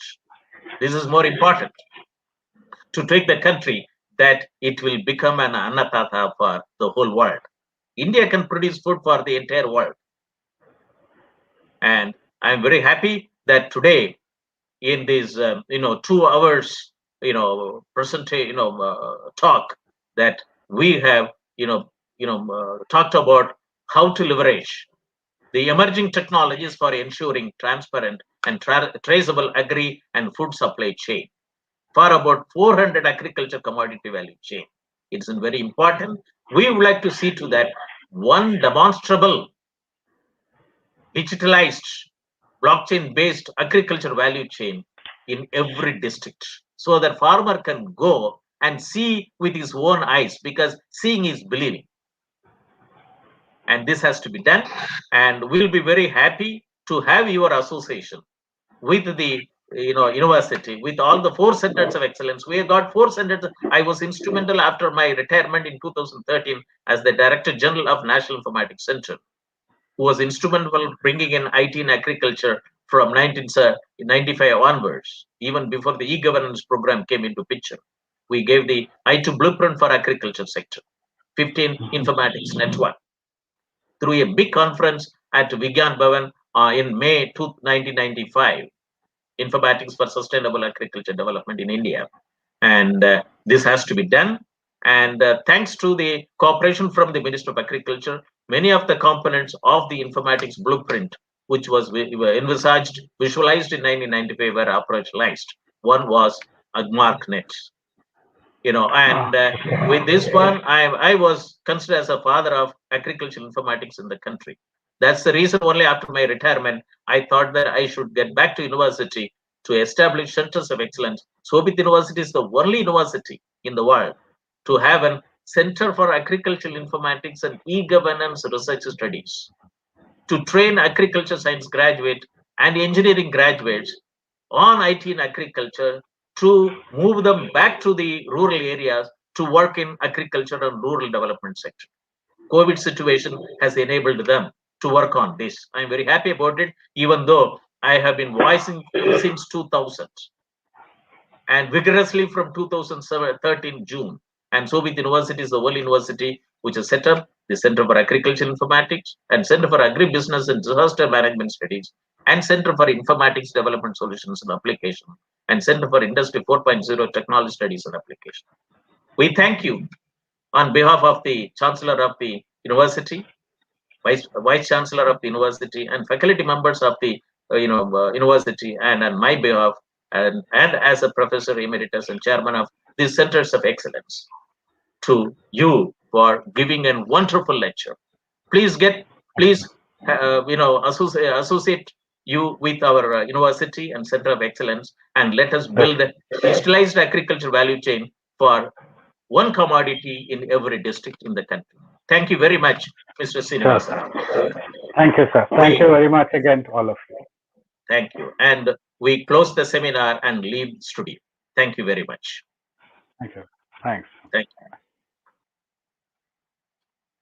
[SPEAKER 2] This is more important to take the country that it will become an annatata for the whole world. India can produce food for the entire world. And I'm very happy that today in this 2 hours talk that we have talked about how to leverage the emerging technologies for ensuring transparent and traceable agri and food supply chain for about 400 agriculture commodity value chain. It's very important. We would like to see to that one demonstrable digitalized blockchain based agriculture value chain in every district, so that farmer can go and see with his own eyes, because seeing is believing. And this has to be done, and we'll be very happy to have your association with the university, with all the 4 centers of excellence. We have got 4 centers. I was instrumental after my retirement in 2013 as the Director General of National Informatics Center, who was instrumental bringing in IT in agriculture from 1995 onwards, even before the e-governance program came into picture. We gave the IT blueprint for agriculture sector, 15 informatics network, through a big conference at Vigyan Bhavan in May 1995, Informatics for Sustainable Agriculture Development in India. And this has to be done. And thanks to the cooperation from the Minister of Agriculture, many of the components of the informatics blueprint, which was envisaged, visualized in 1995, were operationalized. One was AgmarkNet. And with this one, I was considered as a father of agricultural informatics in the country. That's the reason only after my retirement, I thought that I should get back to university to establish centers of excellence. Sobit University is the only university in the world to have a Center for Agricultural Informatics and E-Governance Research Studies, to train agriculture science graduates and engineering graduates on IT in agriculture, to move them back to the rural areas to work in agriculture and rural development sector. COVID situation has enabled them to work on this. I'm very happy about it, even though I have been voicing since 2000 and vigorously from 2013 June. And Sobit University is the only university which is set up the Center for Agricultural Informatics and Center for Agribusiness and Disaster Management Studies and Center for Informatics Development Solutions and Application and Center for Industry 4.0 Technology Studies and Application. We thank you on behalf of the Chancellor of the University, Vice Chancellor of the University, and faculty members of the University, and on my behalf, and as a Professor Emeritus and Chairman of these Centers of Excellence, to you for giving a wonderful lecture. Please associate you with our university and Center of Excellence, and let us build a digitalized agriculture value chain for one commodity in every district in the country. Thank you very much, Mr. Sreenivasarao.
[SPEAKER 3] Thank you, sir. Thank you very much again to all of you.
[SPEAKER 2] Thank you. And we close the seminar and leave studio. Thank you very much.
[SPEAKER 3] Thank you. Thanks.
[SPEAKER 2] Thank you.